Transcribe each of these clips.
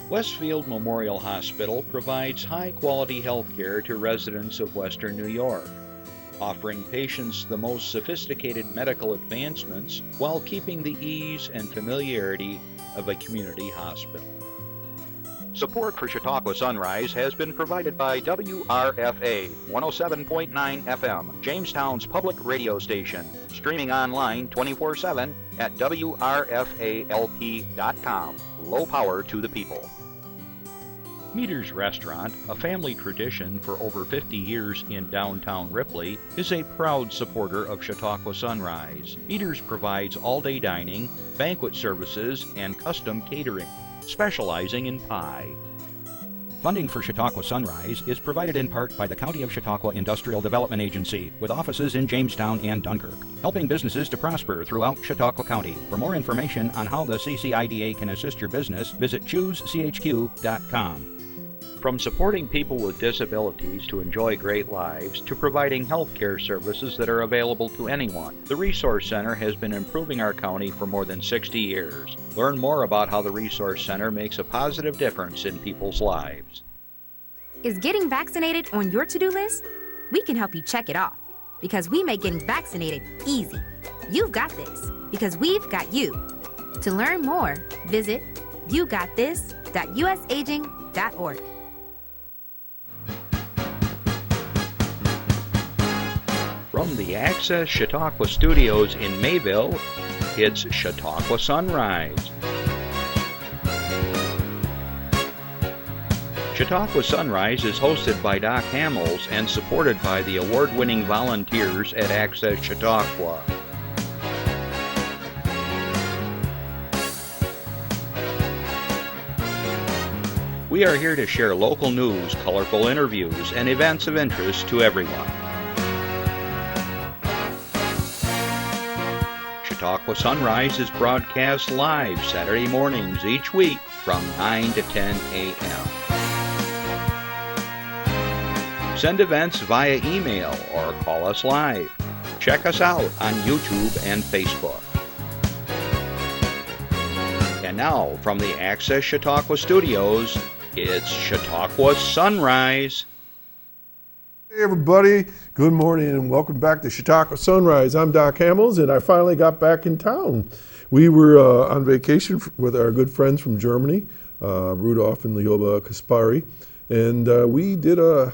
Westfield Memorial Hospital provides high-quality health care to residents of Western New York, offering patients the most sophisticated medical advancements while keeping the ease and familiarity of a community hospital. Support for Chautauqua Sunrise has been provided by WRFA 107.9 FM, Jamestown's public radio station, streaming online 24/7 at WRFALP.com. Low power to the people. Meter's Restaurant, a family tradition for over 50 years in downtown Ripley, is a proud supporter of Chautauqua Sunrise. Meter's provides all-day dining, banquet services, and custom catering, specializing in pie. Funding for Chautauqua Sunrise is provided in part by the County of Chautauqua Industrial Development Agency, with offices in Jamestown and Dunkirk, helping businesses to prosper throughout Chautauqua County. For more information on how the CCIDA can assist your business, visit choosechq.com. From supporting people with disabilities to enjoy great lives, to providing health care services that are available to anyone, the Resource Center has been improving our county for more than 60 years. Learn more about how the Resource Center makes a positive difference in people's lives. Is getting vaccinated on your to-do list? We can help you check it off, because we make getting vaccinated easy. You've got this, because we've got you. To learn more, visit yougotthis.usaging.org. From the Access Chautauqua Studios in Mayville, it's Chautauqua Sunrise. Chautauqua Sunrise is hosted by Doc Hamels and supported by the award-winning volunteers at Access Chautauqua. We are here to share local news, colorful interviews, and events of interest to everyone. Chautauqua Sunrise is broadcast live Saturday mornings each week from 9 to 10 a.m. Send events via email or call us live. Check us out on YouTube and Facebook. And now, from the Access Chautauqua Studios, it's Chautauqua Sunrise. Hey everybody, good morning and welcome back to Chautauqua Sunrise. I'm Doc Hamels and I finally got back in town. We were on vacation with our good friends from Germany, Rudolph and Lioba Kaspari, and we did a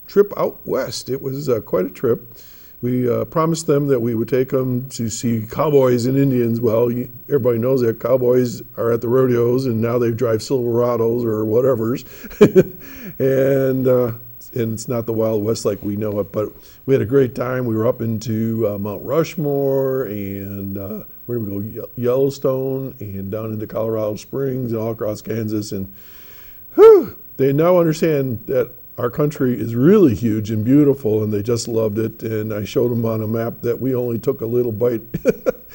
trip out west. It was quite a trip. We promised them that we would take them to see cowboys and Indians. Well, everybody knows that cowboys are at the rodeos and now they drive Silverados or whatever's. And it's not the Wild West like we know it, but we had a great time. We were up into Mount Rushmore and where did we go? Yellowstone and down into Colorado Springs and all across Kansas. And they now understand that our country is really huge and beautiful, and they just loved it. And I showed them on a map that we only took a little bite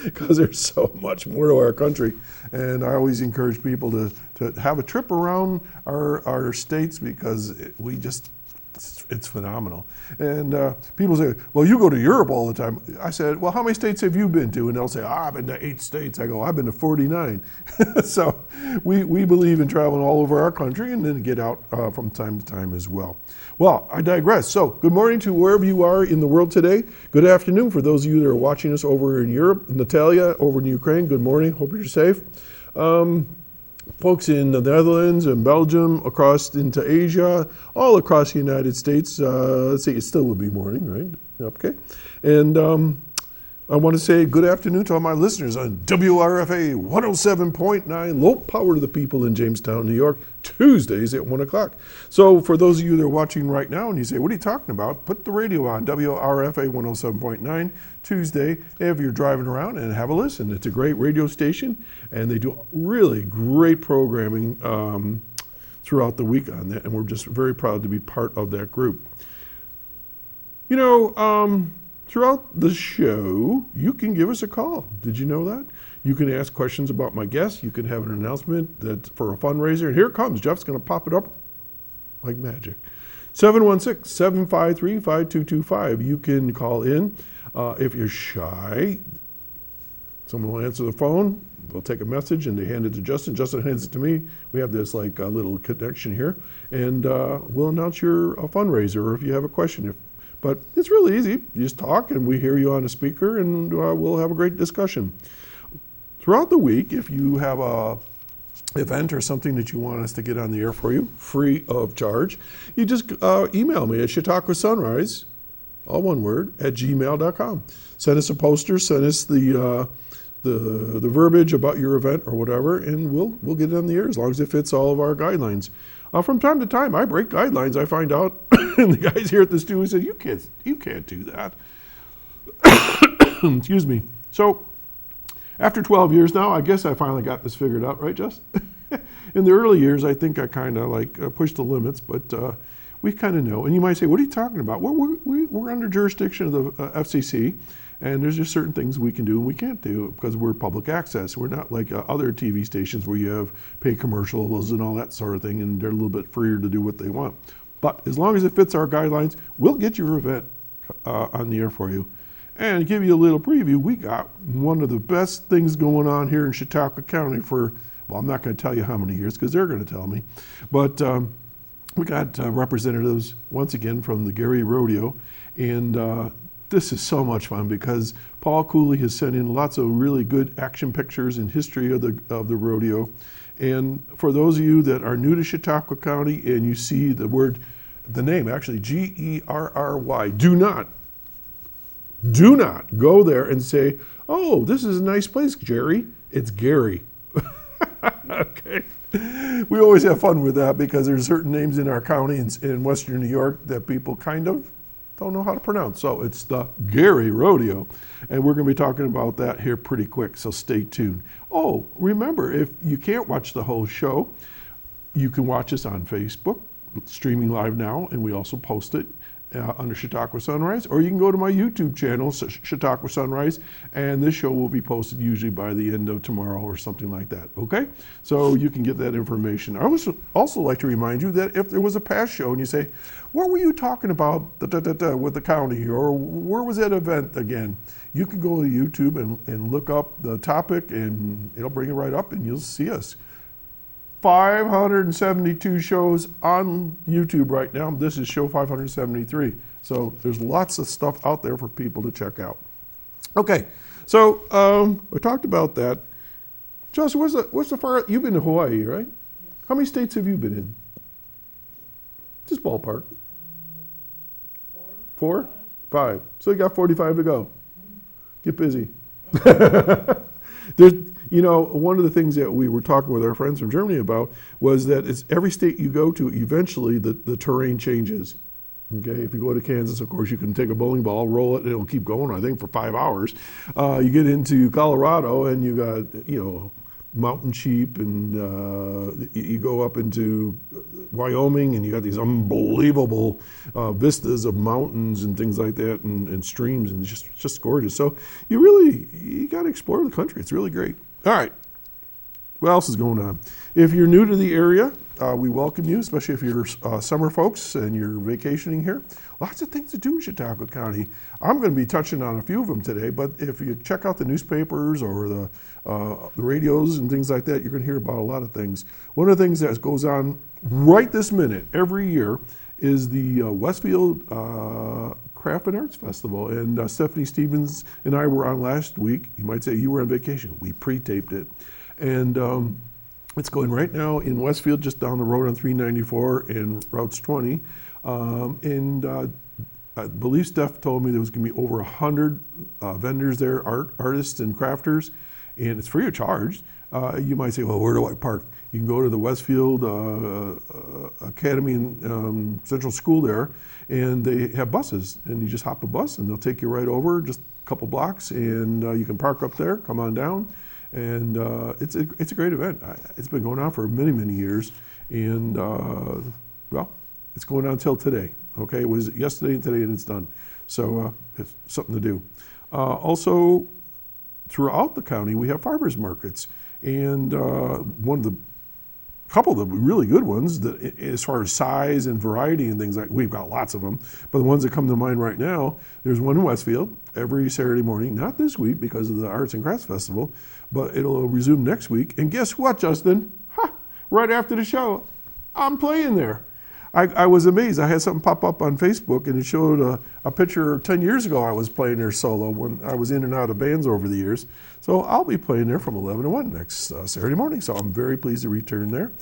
because there's so much more to our country. And I always encourage people to have a trip around our states because it's phenomenal. And people say, well, you go to Europe all the time. I said, well, how many states have you been to? And they'll say, I've been to 8 states. I go, I've been to 49. So we believe in traveling all over our country and then get out from time to time as well. Well, I digress. So good morning to wherever you are in the world today. Good afternoon for those of you that are watching us over in Europe. Natalia over in Ukraine, good morning. Hope you're safe. Folks in the Netherlands and Belgium, across into Asia, all across the United States. Let's see, it still would be morning, right? Okay. And I want to say good afternoon to all my listeners on WRFA 107.9, low power to the people in Jamestown, New York, Tuesdays at 1 o'clock. So for those of you that are watching right now and you say, what are you talking about? Put the radio on, WRFA 107.9, Tuesday, if you're driving around, and have a listen. It's a great radio station, and they do really great programming throughout the week on that, and we're just very proud to be part of that group. You know, throughout the show, you can give us a call. Did you know that? You can ask questions about my guests. You can have an announcement that's for a fundraiser. And here it comes. Jeff's going to pop it up like magic. 716-753-5225. You can call in. If you're shy, someone will answer the phone. they'll take a message and they hand it to Justin. Justin hands it to me. We have this like little connection here, and we'll announce your fundraiser or if you have a question. But it's really easy. You just talk and we hear you on the speaker, and we'll have a great discussion. Throughout the week, if you have a event or something that you want us to get on the air for you, free of charge, you just email me at Chautauqua Sunrise, all one word, at gmail.com. Send us a poster, send us the verbiage about your event or whatever, and we'll get it on the air as long as it fits all of our guidelines. From time to time, I break guidelines. I find out, and the guys here at the studio say, you can't do that. Excuse me. So, after 12 years now, I guess I finally got this figured out, right, Just? In the early years, I think I kind of pushed the limits, but we kind of know. And you might say, what are you talking about? Well, we're under jurisdiction of the FCC, and there's just certain things we can do and we can't do because we're public access. We're not like other TV stations where you have paid commercials and all that sort of thing, and they're a little bit freer to do what they want. But as long as it fits our guidelines, we'll get your event on the air for you. And to give you a little preview, we got one of the best things going on here in Chautauqua County for, well, I'm not going to tell you how many years because they're going to tell me. But we got representatives, once again, from the Gerry Rodeo. And this is so much fun because Paul Cooley has sent in lots of really good action pictures and history of the rodeo. And for those of you that are new to Chautauqua County and you see the name actually, Gerry, do not go there and say, oh, this is a nice place, Gerry. It's Gerry. Okay. We always have fun with that because there's certain names in our county in Western New York that people kind of don't know how to pronounce. So it's the Gerry Rodeo. And we're going to be talking about that here pretty quick, so stay tuned. Oh, remember, if you can't watch the whole show, you can watch us on Facebook, streaming live now, and we also post it under Chautauqua Sunrise, or you can go to my YouTube channel, Chautauqua Sunrise, and this show will be posted usually by the end of tomorrow or something like that, okay? So you can get that information. I would also like to remind you that if there was a past show and you say, what were you talking about with the county, or where was that event again? You can go to YouTube and look up the topic, and it'll bring it right up and you'll see us. 572 shows on YouTube right now. This is show 573. So there's lots of stuff out there for people to check out. Okay, so we talked about that. Josh, what's the far? You've been to Hawaii, right? How many states have you been in? Just ballpark. 4? 5. So you got 45 to go. Get busy. You know, one of the things that we were talking with our friends from Germany about was that it's every state you go to, eventually the terrain changes. Okay, if you go to Kansas, of course, you can take a bowling ball, roll it, and it'll keep going, I think, for 5 hours. You get into Colorado, and you got, you know, mountain sheep, and you go up into Wyoming, and you got these unbelievable vistas of mountains and things like that, and streams, and it's just gorgeous. So you got to explore the country. It's really great. All right, what else is going on? If you're new to the area, we welcome you, especially if you're summer folks and you're vacationing here. Lots of things to do in Chautauqua County. I'm going to be touching on a few of them today, but if you check out the newspapers or the radios and things like that, you're going to hear about a lot of things. One of the things that goes on right this minute every year is the Westfield Craft and Arts Festival, and Stephanie Stevens and I were on last week. You might say you were on vacation. We pre-taped it, and it's going right now in Westfield, just down the road on 394 and Routes 20. I believe Steph told me there was going to be over 100 vendors there, artists and crafters, and it's free of charge. You might say, well, where do I park? You can go to the Westfield Academy and Central School there, and they have buses, and you just hop a bus, and they'll take you right over just a couple blocks, and you can park up there, come on down, and it's a great event. It's been going on for many, many years, and well, it's going on until today. Okay, it was yesterday and today, and it's done. So it's something to do. Also, throughout the county, we have farmers markets, and one of the couple of the really good ones that, as far as size and variety and things like, we've got lots of them, but the ones that come to mind right now, there's one in Westfield every Saturday morning, not this week because of the Arts and Crafts Festival, but it'll resume next week. And guess what, Justin? Right after the show, I'm playing there. I was amazed. I had something pop up on Facebook, and it showed a picture 10 years ago I was playing there solo when I was in and out of bands over the years. So I'll be playing there from 11 to 1 next Saturday morning, so I'm very pleased to return there.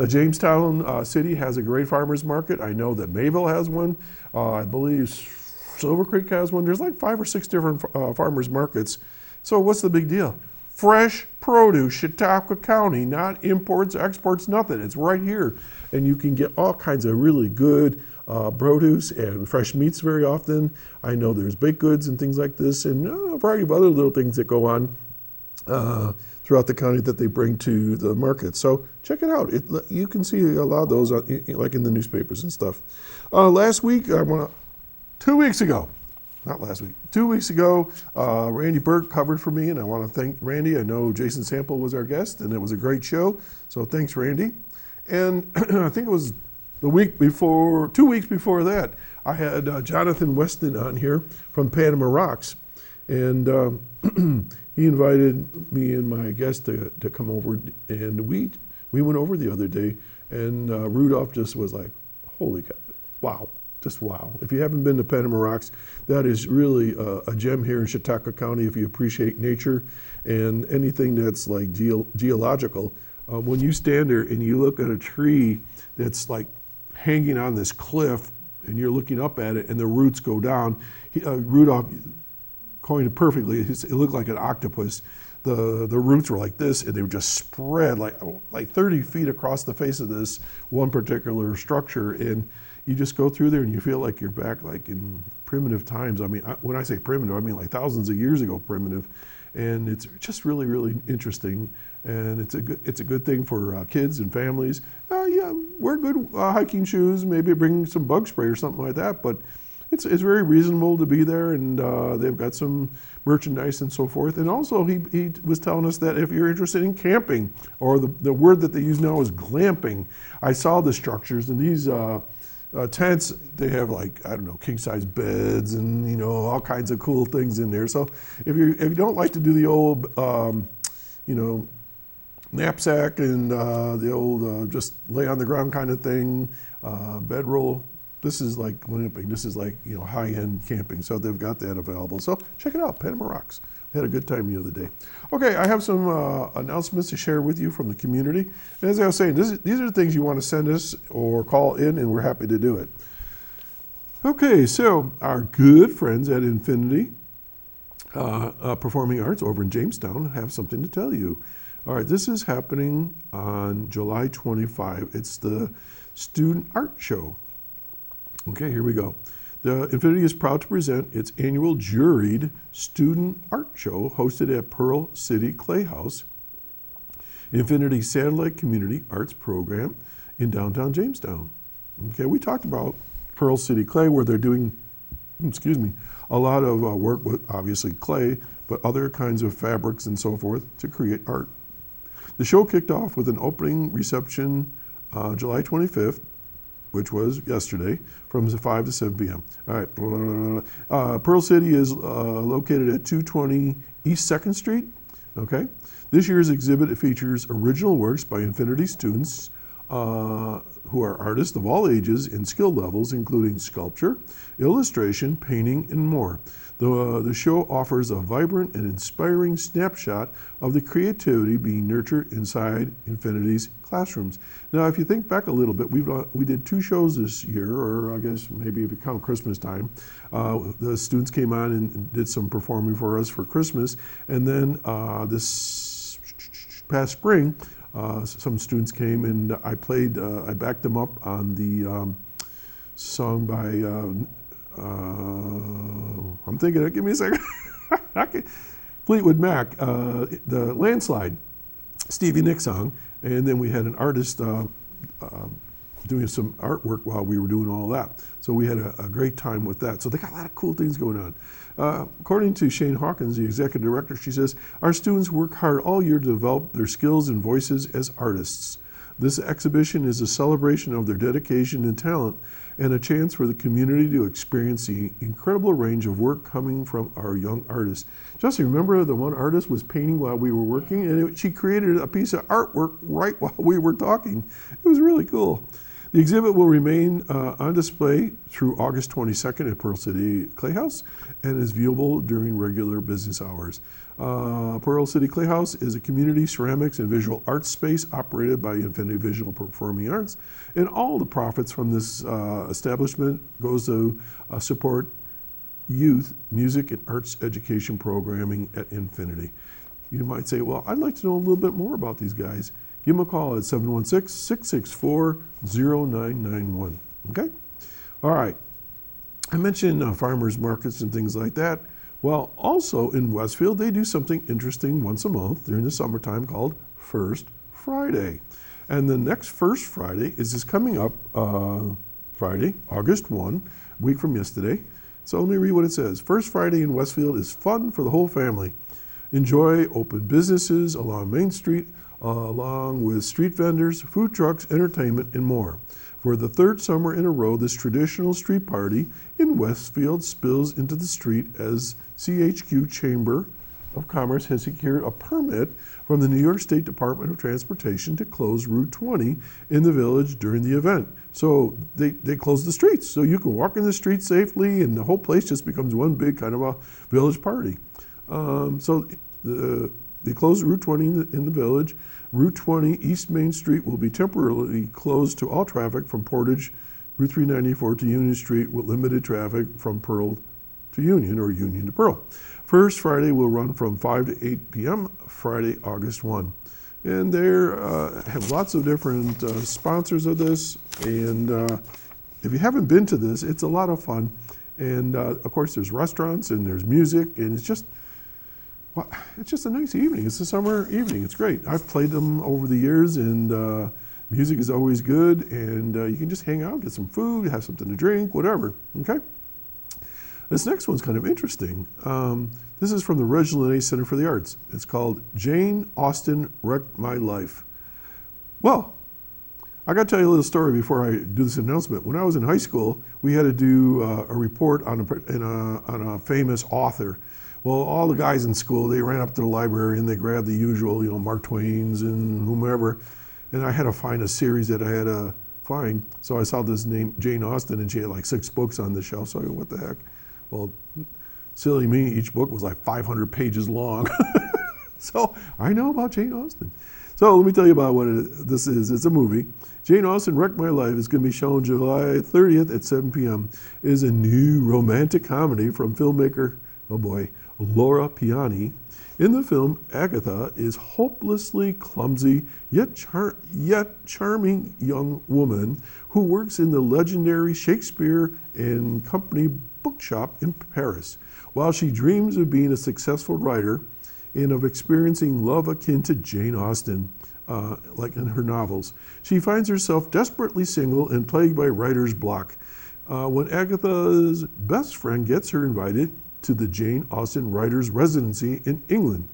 Jamestown City has a great farmers market. I know that Mayville has one. I believe Silver Creek has one. There's like 5 or 6 different farmers markets. So what's the big deal? Fresh produce, Chautauqua County, not imports, exports, nothing. It's right here. And you can get all kinds of really good produce and fresh meats very often. I know there's baked goods and things like this, and a variety of other little things that go on throughout the county that they bring to the market. So check it out. You can see a lot of those like in the newspapers and stuff. Last week, 2 weeks ago, not last week, 2 weeks ago, Randy Burke covered for me, and I want to thank Randy. I know Jason Sample was our guest, and it was a great show, so thanks, Randy. And I think it was the week before, 2 weeks before that, I had Jonathan Weston on here from Panama Rocks, and he invited me and my guest to come over, and we went over the other day, and Rudolph just was like, holy God, wow. Just wow. If you haven't been to Panama Rocks, that is really a gem here in Chautauqua County if you appreciate nature and anything that's like geological. When you stand there and you look at a tree that's like hanging on this cliff and you're looking up at it and the roots go down, Rudolph coined it perfectly. It looked like an octopus. The roots were like this, and they would just spread like 30 feet across the face of this one particular structure. And you just go through there and you feel like you're back like in primitive times. I mean, when I say primitive, I mean like thousands of years ago primitive. And it's just really, really interesting. And it's a good thing for kids and families. Yeah, wear good hiking shoes, maybe bring some bug spray or something like that. But it's very reasonable to be there, and they've got some merchandise and so forth. And also he was telling us that if you're interested in camping, or the word that they use now is glamping. I saw the structures, and these tents, they have like, I don't know, king size beds and, you know, all kinds of cool things in there. So if you don't like to do the old, you know, knapsack and the old just lay on the ground kind of thing, bedroll, this is like glamping. This is like, you know, high-end camping. So they've got that available. So check it out, Panama Rocks. We had a good time the other day. Okay, I have some announcements to share with you from the community. And as I was saying, these are the things you want to send us or call in, and we're happy to do it. Okay, so our good friends at Infinity Performing Arts over in Jamestown have something to tell you. All right, this is happening on July 25. It's the Student Art Show. Okay, here we go. The Infinity is proud to present its annual juried student art show hosted at Pearl City Clay House, Infinity's satellite community arts program in downtown Jamestown. Okay, we talked about Pearl City Clay, where they're doing, a lot of work with obviously clay, but other kinds of fabrics and so forth to create art. The show kicked off with an opening reception July 25th, which was yesterday, from 5 to 7 p.m. All right, Pearl City is located at 220 East 2nd Street, okay? This year's exhibit features original works by Infinity students who are artists of all ages and skill levels, including sculpture, illustration, painting, and more. The show offers a vibrant and inspiring snapshot of the creativity being nurtured inside Infinity's classrooms. Now, if you think back a little bit, we did 2 shows this year, or I guess maybe if you count Christmas time. The students came on and did some performing for us for Christmas, and then this past spring, some students came and I backed them up on the song by I'm thinking, give me a second. Fleetwood Mac, the Landslide, Stevie Nicks song, and then we had an artist doing some artwork while we were doing all that. So we had a great time with that. So they got a lot of cool things going on. According to Shane Hawkins, the executive director, she says, our students work hard all year to develop their skills and voices as artists. This exhibition is a celebration of their dedication and talent and a chance for the community to experience the incredible range of work coming from our young artists. Jesse, remember the one artist was painting while we were working, and she created a piece of artwork right while we were talking. It was really cool. The exhibit will remain on display through August 22nd at Pearl City Playhouse and is viewable during regular business hours. Pearl City Playhouse is a community ceramics and visual arts space operated by Infinity Visual Performing Arts, and all the profits from this establishment goes to support youth music and arts education programming at Infinity. You might say, well, I'd like to know a little bit more about these guys. Give them a call at 716-664-0991. Okay? All right. I mentioned farmers markets and things like that. Well, also in Westfield, they do something interesting once a month during the summertime called First Friday. And the next First Friday is this coming up Friday, August 1, a week from yesterday. So let me read what it says. First Friday in Westfield is fun for the whole family. Enjoy open businesses along Main Street, along with street vendors, food trucks, entertainment, and more. For the third summer in a row, this traditional street party in Westfield spills into the street as CHQ Chamber of Commerce has secured a permit from the New York State Department of Transportation to close Route 20 in the village during the event. So they close the streets, so you can walk in the street safely, and the whole place just becomes one big kind of a village party. They close Route 20 in the village. Route 20 East Main Street will be temporarily closed to all traffic from Portage, Route 394 to Union Street, with limited traffic from Pearl to Union or Union to Pearl. First Friday will run from 5 to 8 p.m., Friday, August 1. And they have lots of different sponsors of this. And if you haven't been to this, it's a lot of fun. And of course, there's restaurants and there's music, and it's just a nice evening. It's a summer evening. It's great. I've played them over the years, and music is always good, and you can just hang out, get some food, have something to drink, whatever, okay? This next one's kind of interesting. This is from the Reginald A. Center for the Arts. It's called Jane Austen Wrecked My Life. Well, I got to tell you a little story before I do this announcement. When I was in high school, we had to do a report on a famous author. Well, all the guys in school, they ran up to the library and they grabbed the usual, Mark Twain's and whomever. And I had to find a series that I had to find. So I saw this name, Jane Austen, and she had like 6 books on the shelf. So I go, what the heck? Well, silly me, each book was like 500 pages long. So I know about Jane Austen. So let me tell you about what this is. It's a movie. Jane Austen Wrecked My Life is going to be shown July 30th at 7 p.m. It is a new romantic comedy from filmmaker, oh boy, Laura Piani. In the film, Agatha is hopelessly clumsy yet charming young woman who works in the legendary Shakespeare and Company bookshop in Paris. While she dreams of being a successful writer and of experiencing love akin to Jane Austen, like in her novels, she finds herself desperately single and plagued by writer's block. When Agatha's best friend gets her invited to the Jane Austen Writers' Residency in England.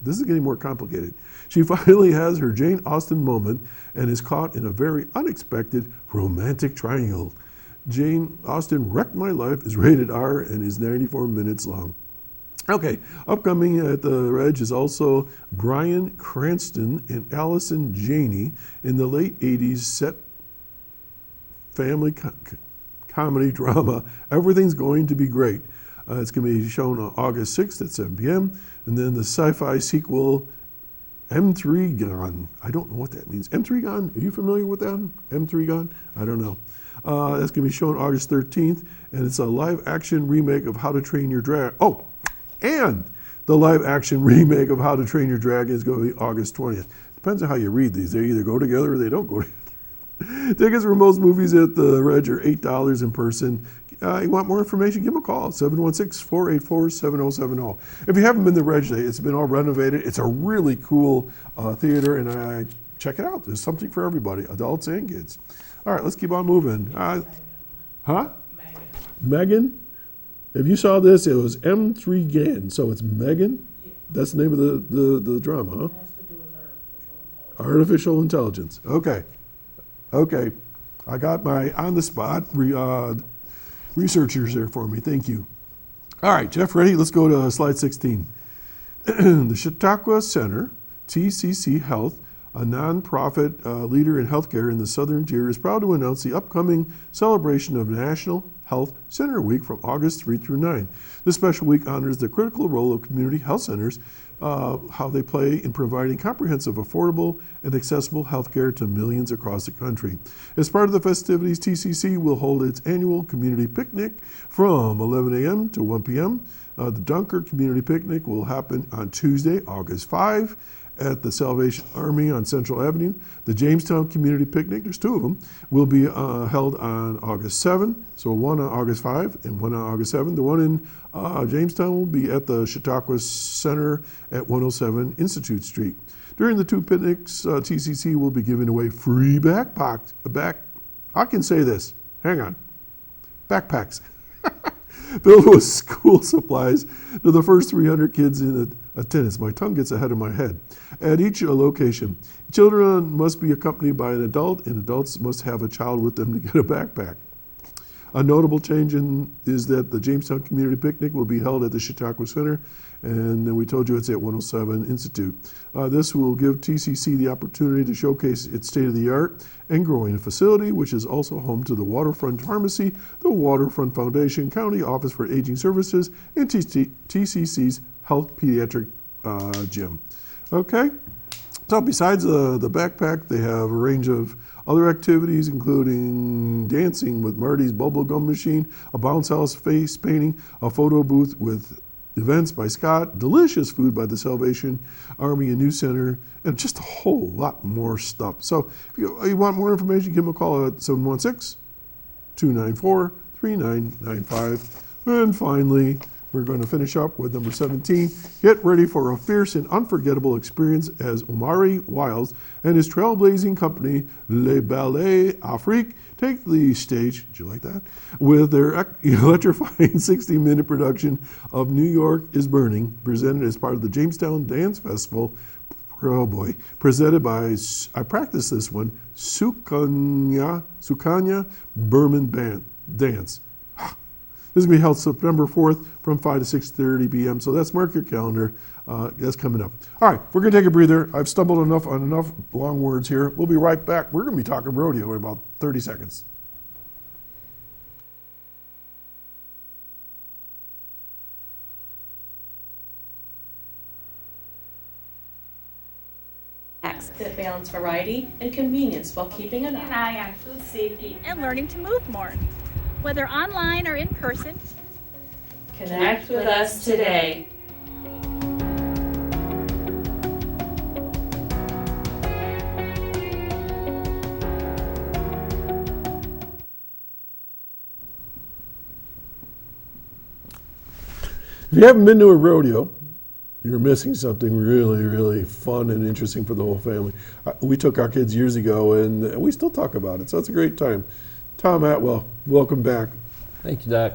This is getting more complicated. She finally has her Jane Austen moment and is caught in a very unexpected romantic triangle. Jane Austen Wrecked My Life is rated R and is 94 minutes long. Okay, upcoming at the Reg is also Bryan Cranston and Allison Janney in the late 80s set family comedy drama, Everything's Going to Be Great. It's going to be shown on August 6th at 7 p.m. And then the sci-fi sequel, M3 Gone. I don't know what that means. M3 Gone, are you familiar with that? M3 Gone? I don't know. That's going to be shown August 13th, and it's a live-action remake of How to Train Your Dragon. Oh, and the live-action remake of How to Train Your Dragon is going to be August 20th. Depends on how you read these. They either go together or they don't go together. Tickets for most movies at the Reg are $8 in person. You want more information, give them a call, 716-484-7070. If you haven't been to Reg Day, it's been all renovated. It's a really cool theater, and check it out. There's something for everybody, adults and kids. All right, let's keep on moving. Megan? If you saw this, it was M3 Gan, so it's Megan? Yeah. That's the name of the drama, huh? It has to do with artificial Artificial intelligence. Okay. I got my on-the-spot researchers there for me. Thank you. All right, Jeff, ready? Let's go to slide 16. The Chautauqua Center, TCC Health, a nonprofit leader in healthcare in the Southern Tier, is proud to announce the upcoming celebration of National Health Center Week from August 3 through 9. This special week honors the critical role of community health centers, how they play in providing comprehensive, affordable, and accessible health care to millions across the country. As part of the festivities, TCC will hold its annual community picnic from 11 a.m. to 1 p.m. The Dunkirk Community Picnic will happen on Tuesday, August 5 at the Salvation Army on Central Avenue. The Jamestown Community Picnic, there's two of them, will be held on August 7, so one on August 5 and one on August 7. The one in Jamestown will be at the Chautauqua Center at 107 Institute Street. During the two picnics, TCC will be giving away free backpacks. I can say this, hang on, backpacks. Filled with school supplies to the first 300 kids in attendance. My tongue gets ahead of my head. At each location, children must be accompanied by an adult, and adults must have a child with them to get a backpack. A notable change is that the Jamestown Community Picnic will be held at the Chautauqua Center, and we told you it's at 107 Institute. This will give TCC the opportunity to showcase its state-of-the-art and growing facility, which is also home to the Waterfront Pharmacy, the Waterfront Foundation, County Office for Aging Services, and TCC's Health Pediatric Gym. Okay, so besides the backpack, they have a range of other activities, including dancing with Marty's bubblegum machine, a bounce house face painting, a photo booth with events by Scott, delicious food by the Salvation Army and News Center, and just a whole lot more stuff. So if you want more information, give them a call at 716-294-3995. And finally, we're going to finish up with number 17. Get ready for a fierce and unforgettable experience as Omari Wiles and his trailblazing company, Les Ballets Afrique, take the stage, did you like that? With their electrifying 60-minute production of New York is Burning, presented as part of the Jamestown Dance Festival. Oh boy, presented by, I practiced this one, Sukanya Berman Band Dance. This is going to be held September 4th from 5 to 6:30 p.m. So that's, mark your calendar. That's coming up. All right, we're going to take a breather. I've stumbled on enough long words here. We'll be right back. We're going to be talking rodeo in about 30 seconds. That balance variety and convenience while keeping an eye on food safety and learning to move more. Whether online or in person, Connect with us today. If you haven't been to a rodeo, you're missing something really, really fun and interesting for the whole family. We took our kids years ago, and we still talk about it, so it's a great time. Tom Atwell, welcome back. Thank you, Doc.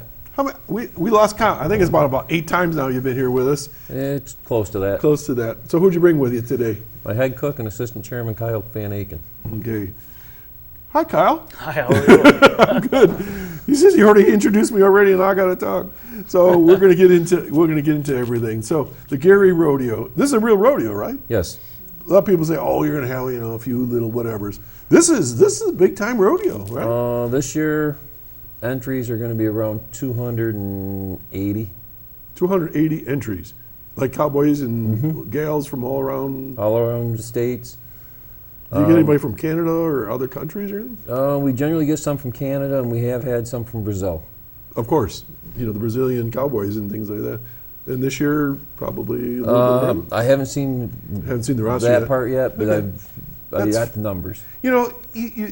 We lost count. I think it's about 8 times now you've been here with us. It's close to that. Close to that. So who'd you bring with you today? My head cook and assistant chairman, Kyle Vanakin. Okay. Hi, Kyle. Hi, how are you? I'm good. He says you already introduced me already, and I got to talk. So we're going to get into everything. So the Gerry Rodeo. This is a real rodeo, right? Yes. A lot of people say, "Oh, you're going to have a few little whatevers." This is a big time rodeo, right? This year, entries are going to be around 280. 280 entries, like cowboys and gals from all around. All around the states. Do you get anybody from Canada or other countries or anything? We generally get some from Canada, and we have had some from Brazil. Of course, the Brazilian cowboys and things like that. And this year, probably a little bit. I haven't seen the roster that yet. part yet, but Okay. I've got the numbers.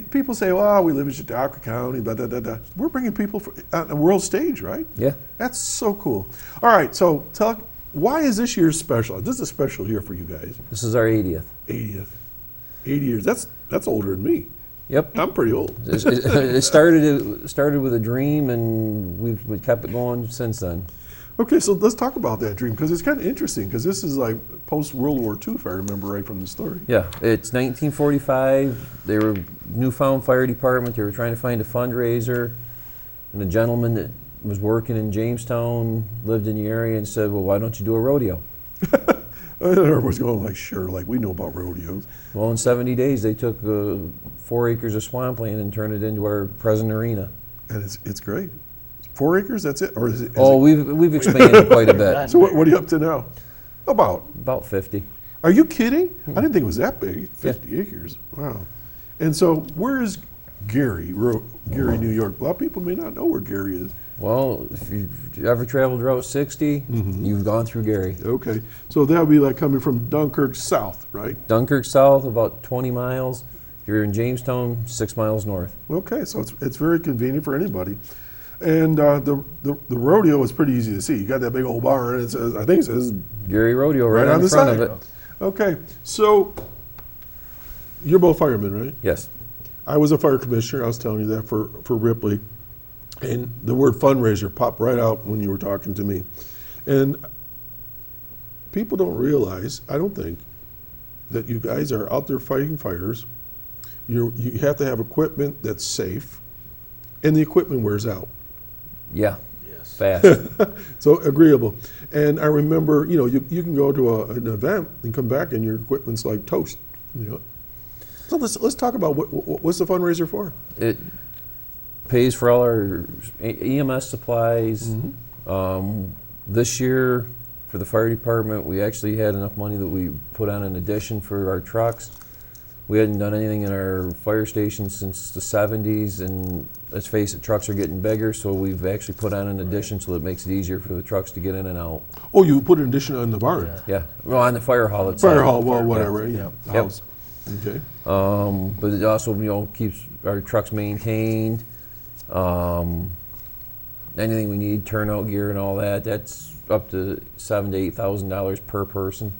People say, "Well, we live in Chautauqua County." Blah, blah, blah, blah. We're bringing people on a world stage, right? Yeah. That's so cool. All right, so why is this year special? This is a special year for you guys. This is our 80th. 80th. 80 years. That's older than me. Yep. I'm pretty old. It started with a dream, and we've kept it going since then. Okay, so let's talk about that dream because it's kind of interesting because this is like post World War II, if I remember right from the story. Yeah, it's 1945. They were newfound fire department. They were trying to find a fundraiser, and a gentleman that was working in Jamestown lived in the area and said, "Well, why don't you do a rodeo?" And everybody's going like, "Sure, like we know about rodeos." Well, in 70 days, they took 4 acres of swampland and turned it into our present arena. And it's great. 4 acres, that's it? Or is it? Oh, we've expanded quite a bit. So what are you up to now? About 50. Are you kidding? I didn't think it was that big. 50 acres. Wow. And so where is Gerry, Gerry, New York? A lot of people may not know where Gerry is. Well, if you've ever traveled Route 60, you've gone through Gerry. Okay. So that would be like coming from Dunkirk south, right? Dunkirk south, about 20 miles. If you're in Jamestown, 6 miles north. Okay, so it's very convenient for anybody. And the rodeo is pretty easy to see. You got that big old barn, and I think it says Gerry Rodeo right on the front side of it. Okay, so you're both firemen, right? Yes. I was a fire commissioner. I was telling you that for Ripley. And the word fundraiser popped right out when you were talking to me. And people don't realize, I don't think, that you guys are out there fighting fires. You have to have equipment that's safe, and the equipment wears out. Yeah. Yes. Fast. So agreeable. And I remember, you can go to an event and come back and your equipment's like toast. So let's talk about what's the fundraiser for? It pays for all our EMS supplies. This year, for the fire department, we actually had enough money that we put on an addition for our trucks. We hadn't done anything in our fire station since the 70s, and let's face it, trucks are getting bigger, so we've actually put on an addition so it makes it easier for the trucks to get in and out. Oh, you put an addition on the barn? Yeah, well, on the fire hall itself. Fire hall, well, whatever, yeah. The house. Okay. But it also, keeps our trucks maintained. Anything we need, turnout gear and all that, that's up to $7,000 to $8,000 per person.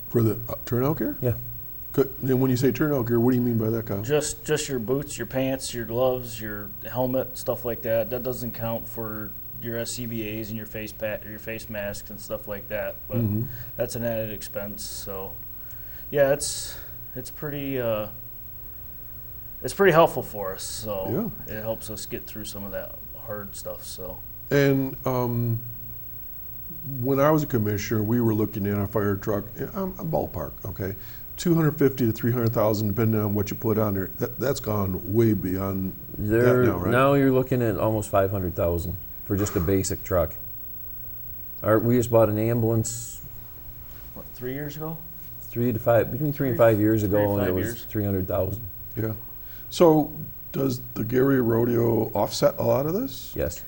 For the turnout gear? Yeah. And when you say turnout gear, what do you mean by that, Kyle? Just your boots, your pants, your gloves, your helmet, stuff like that. That doesn't count for your SCBAs and your face masks and stuff like that. But that's an added expense. So, yeah, it's pretty helpful for us. So it helps us get through some of that hard stuff. So. And when I was a commissioner, we were looking at a fire truck, a ballpark, okay, 250 to 300,000, depending on what you put on there. That's gone way beyond that now, right? Now you're looking at almost 500,000 for just a basic truck. We just bought an ambulance. What, 3 years ago? Between 3 and 5 years ago, and it was 300,000. Yeah. So does the Gerry Rodeo offset a lot of this? Yes.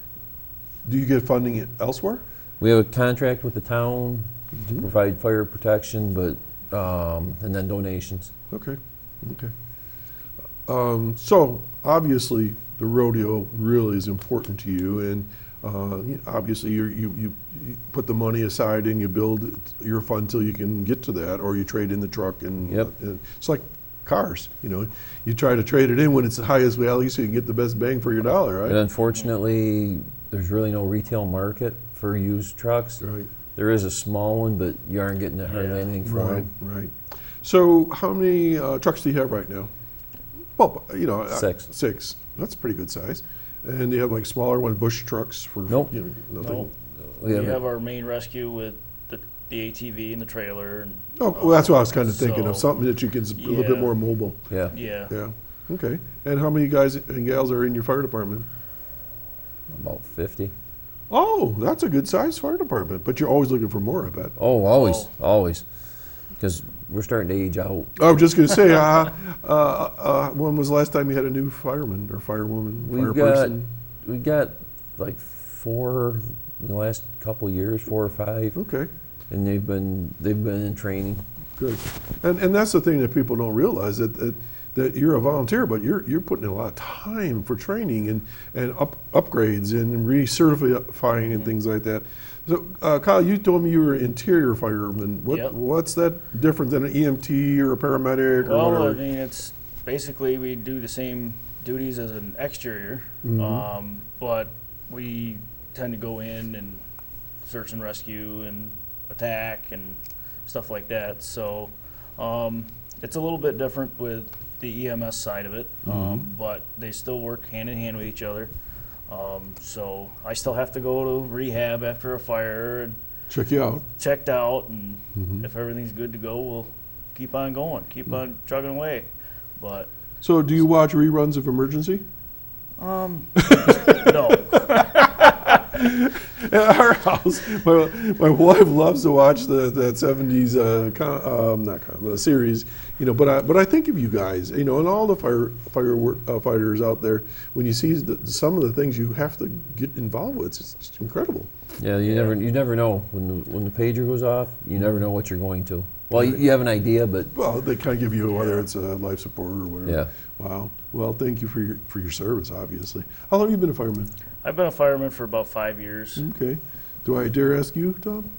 Do you get funding elsewhere? We have a contract with the town to provide fire protection, but and then donations. Okay. So obviously the rodeo really is important to you, and obviously you put the money aside and you build your fund until you can get to that, or you trade in the truck, and, and it's like cars. You try to trade it in when it's the highest value so you can get the best bang for your dollar, right? And unfortunately, there's really no retail market for used trucks. Right. There is a small one, but you aren't getting hardly anything for them. Right. So how many trucks do you have right now? Well, 6. 6. That's a pretty good size. And you have like smaller ones, bush trucks for Nope. nothing. Nope. We have our main rescue with the ATV and the trailer. And, well, that's what I was kind of thinking of, something that you can a little bit Yeah. more mobile. Yeah. Yeah. Okay. And how many guys and gals are in your fire department? About 50. Oh, that's a good sized fire department. But you're always looking for more, I bet. Oh, always. Because we're starting to age out. I was just going to say, when was the last time you had a new fireman or firewoman, fireperson? We got like 4 in the last couple of years, 4 or 5. Okay. And they've been in training. Good. And that's the thing that people don't realize, that you're a volunteer, but you're putting in a lot of time for training and upgrades and recertifying and things like that. So, Kyle, you told me you were an interior fireman. What's that different than an EMT or a paramedic or whatever? I mean, it's basically we do the same duties as an exterior, but we tend to go in and search and rescue and attack and stuff like that. So it's a little bit different with the EMS side of it, but they still work hand in hand with each other. So I still have to go to rehab after a fire and Check you out. checked out, and if everything's good to go, we'll keep on going, keep on chugging away. But So do you watch reruns of Emergency? no. At our house, my wife loves to watch that 70s series, you know. But I think of you guys, you know, and all the firefighters out there. When you see some of the things you have to get involved with, it's just incredible. Yeah, you never know when the pager goes off. You never know what you're going to. Well, you have an idea, but Well, they kind of give you whether it's a life support or whatever. Yeah. Wow. Well, thank you for your service, obviously. How long have you been a fireman? I've been a fireman for about 5 years. Okay. Do I dare ask you, Tom?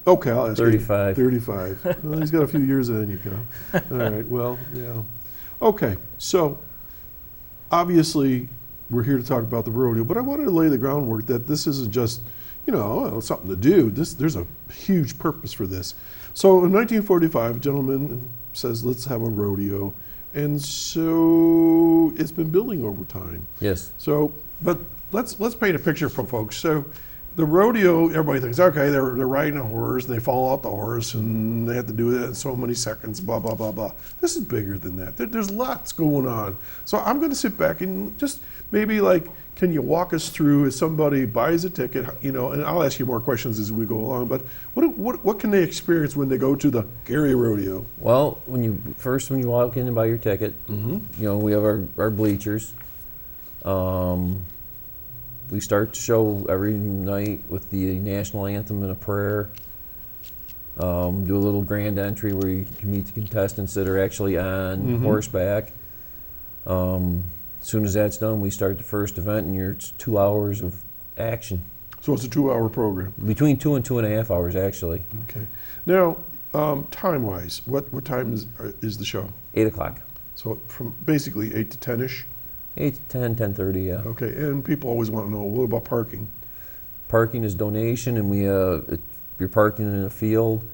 Okay, I'll ask 35. you. 35. Well, he's got a few years in you, Tom. All right, well, yeah. Okay, so obviously we're here to talk about the rodeo, but I wanted to lay the groundwork that this isn't just, you know, something to do. There's a huge purpose for this. So in 1945, a gentleman says, let's have a rodeo. And so it's been building over time. yes. So, but let's paint a picture for folks. So, the rodeo, everybody thinks, okay, they're riding a horse and they fall off the horse and they have to do that in so many seconds, blah blah blah blah. This is bigger than that. There's lots going on. So I'm going to sit back and just maybe can you walk us through as somebody buys a ticket, you know? And I'll ask you more questions as we go along. But what can they experience when they go to the Gerry Rodeo? Well, when you walk in and buy your ticket, you know, we have our bleachers. We start the show every night with the national anthem and a prayer. Do a little grand entry where you can meet the contestants that are actually on horseback. As soon as that's done, we start the first event, and it's 2 hours of action. So it's a 2-hour program. Between 2 and 2.5 hours, actually. Okay. Now, time-wise, what time is the show? 8 o'clock. So from basically 8 to 10-ish? 8 to 10, 10:30, yeah. Okay, and people always want to know, what about parking? Parking is donation, and you're parking in a field.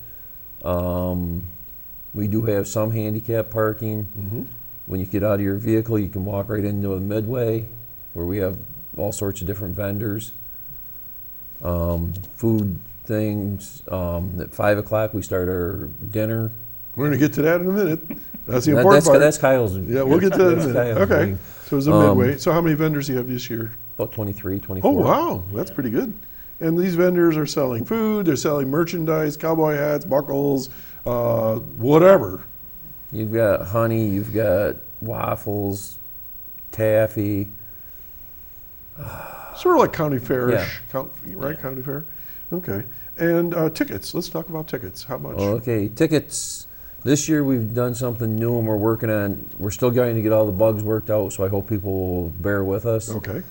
We do have some handicap parking. When you get out of your vehicle, you can walk right into a midway where we have all sorts of different vendors. Food things. At 5 o'clock, we start our dinner. We're going to get to that in a minute. That's the important part. That's Kyle's. Yeah, we'll get to that in a minute. Kyle's Okay, meeting. so it's a midway. So how many vendors do you have this year? About 23, 24. Oh, wow, that's pretty good. And these vendors are selling food, they're selling merchandise, cowboy hats, buckles, whatever. You've got honey, you've got waffles, taffy. Sort of like county fair-ish, Yeah. right, county fair? Okay, and tickets, let's talk about tickets. How much? Okay, tickets. This year we've done something new and we're still going to get all the bugs worked out, so I hope people will bear with us. Okay.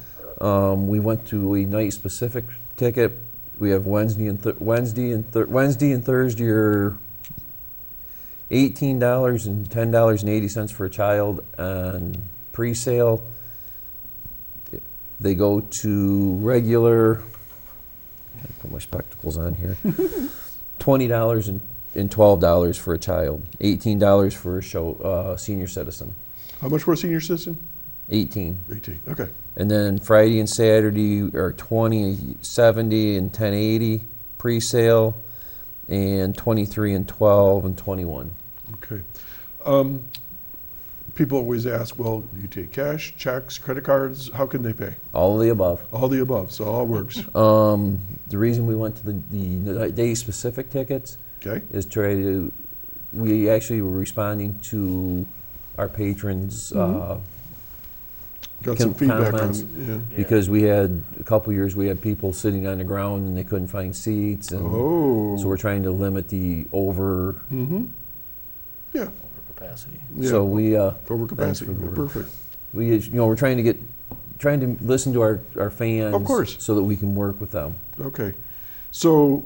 We went to a night-specific ticket. We have Wednesday and Thursday are $18 and $10.80 for a child on pre-sale. They go to regular. I gotta put my spectacles on here. $20 and $12 for a child. $18 for a senior citizen. How much for a senior citizen? 18. 18, okay. And then Friday and Saturday are $20, $70, and $10.80 pre-sale, and $23 and $12 and $21. Okay. People always ask, well, do you take cash, checks, credit cards? How can they pay? All of the above. All the above, so all works. The reason we went to the day-specific tickets Okay. is we actually were responding to our patrons' Got some feedback comments, on it. because we had a couple years we had people sitting on the ground and they couldn't find seats, and Oh. so we're trying to limit the over. Yeah. Capacity. Yeah. So we Overcapacity. Perfect. we're trying to listen to our fans, Of course. so that we can work with them. Okay. So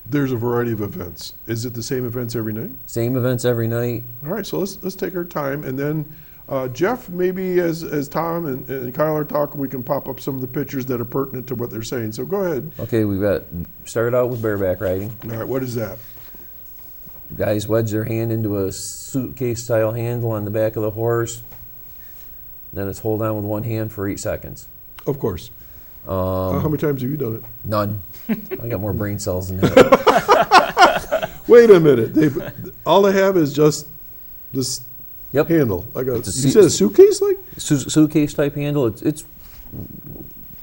there's a variety of events. Is it the same events every night? Same events every night. All right, so let's take our time, and then Jeff, maybe as Tom and Kyle are talking, we can pop up some of the pictures that are pertinent to what they're saying. So go ahead. Okay, we've got started out with bareback riding. All right, what is that? Guys wedge their hand into a suitcase-style handle on the back of the horse. Then it's hold on with one hand for 8 seconds. Of course. How many times have you done it? None. I got more brain cells than that. Wait a minute. All they have is just this handle. Like you said a suitcase, like suitcase type handle. It's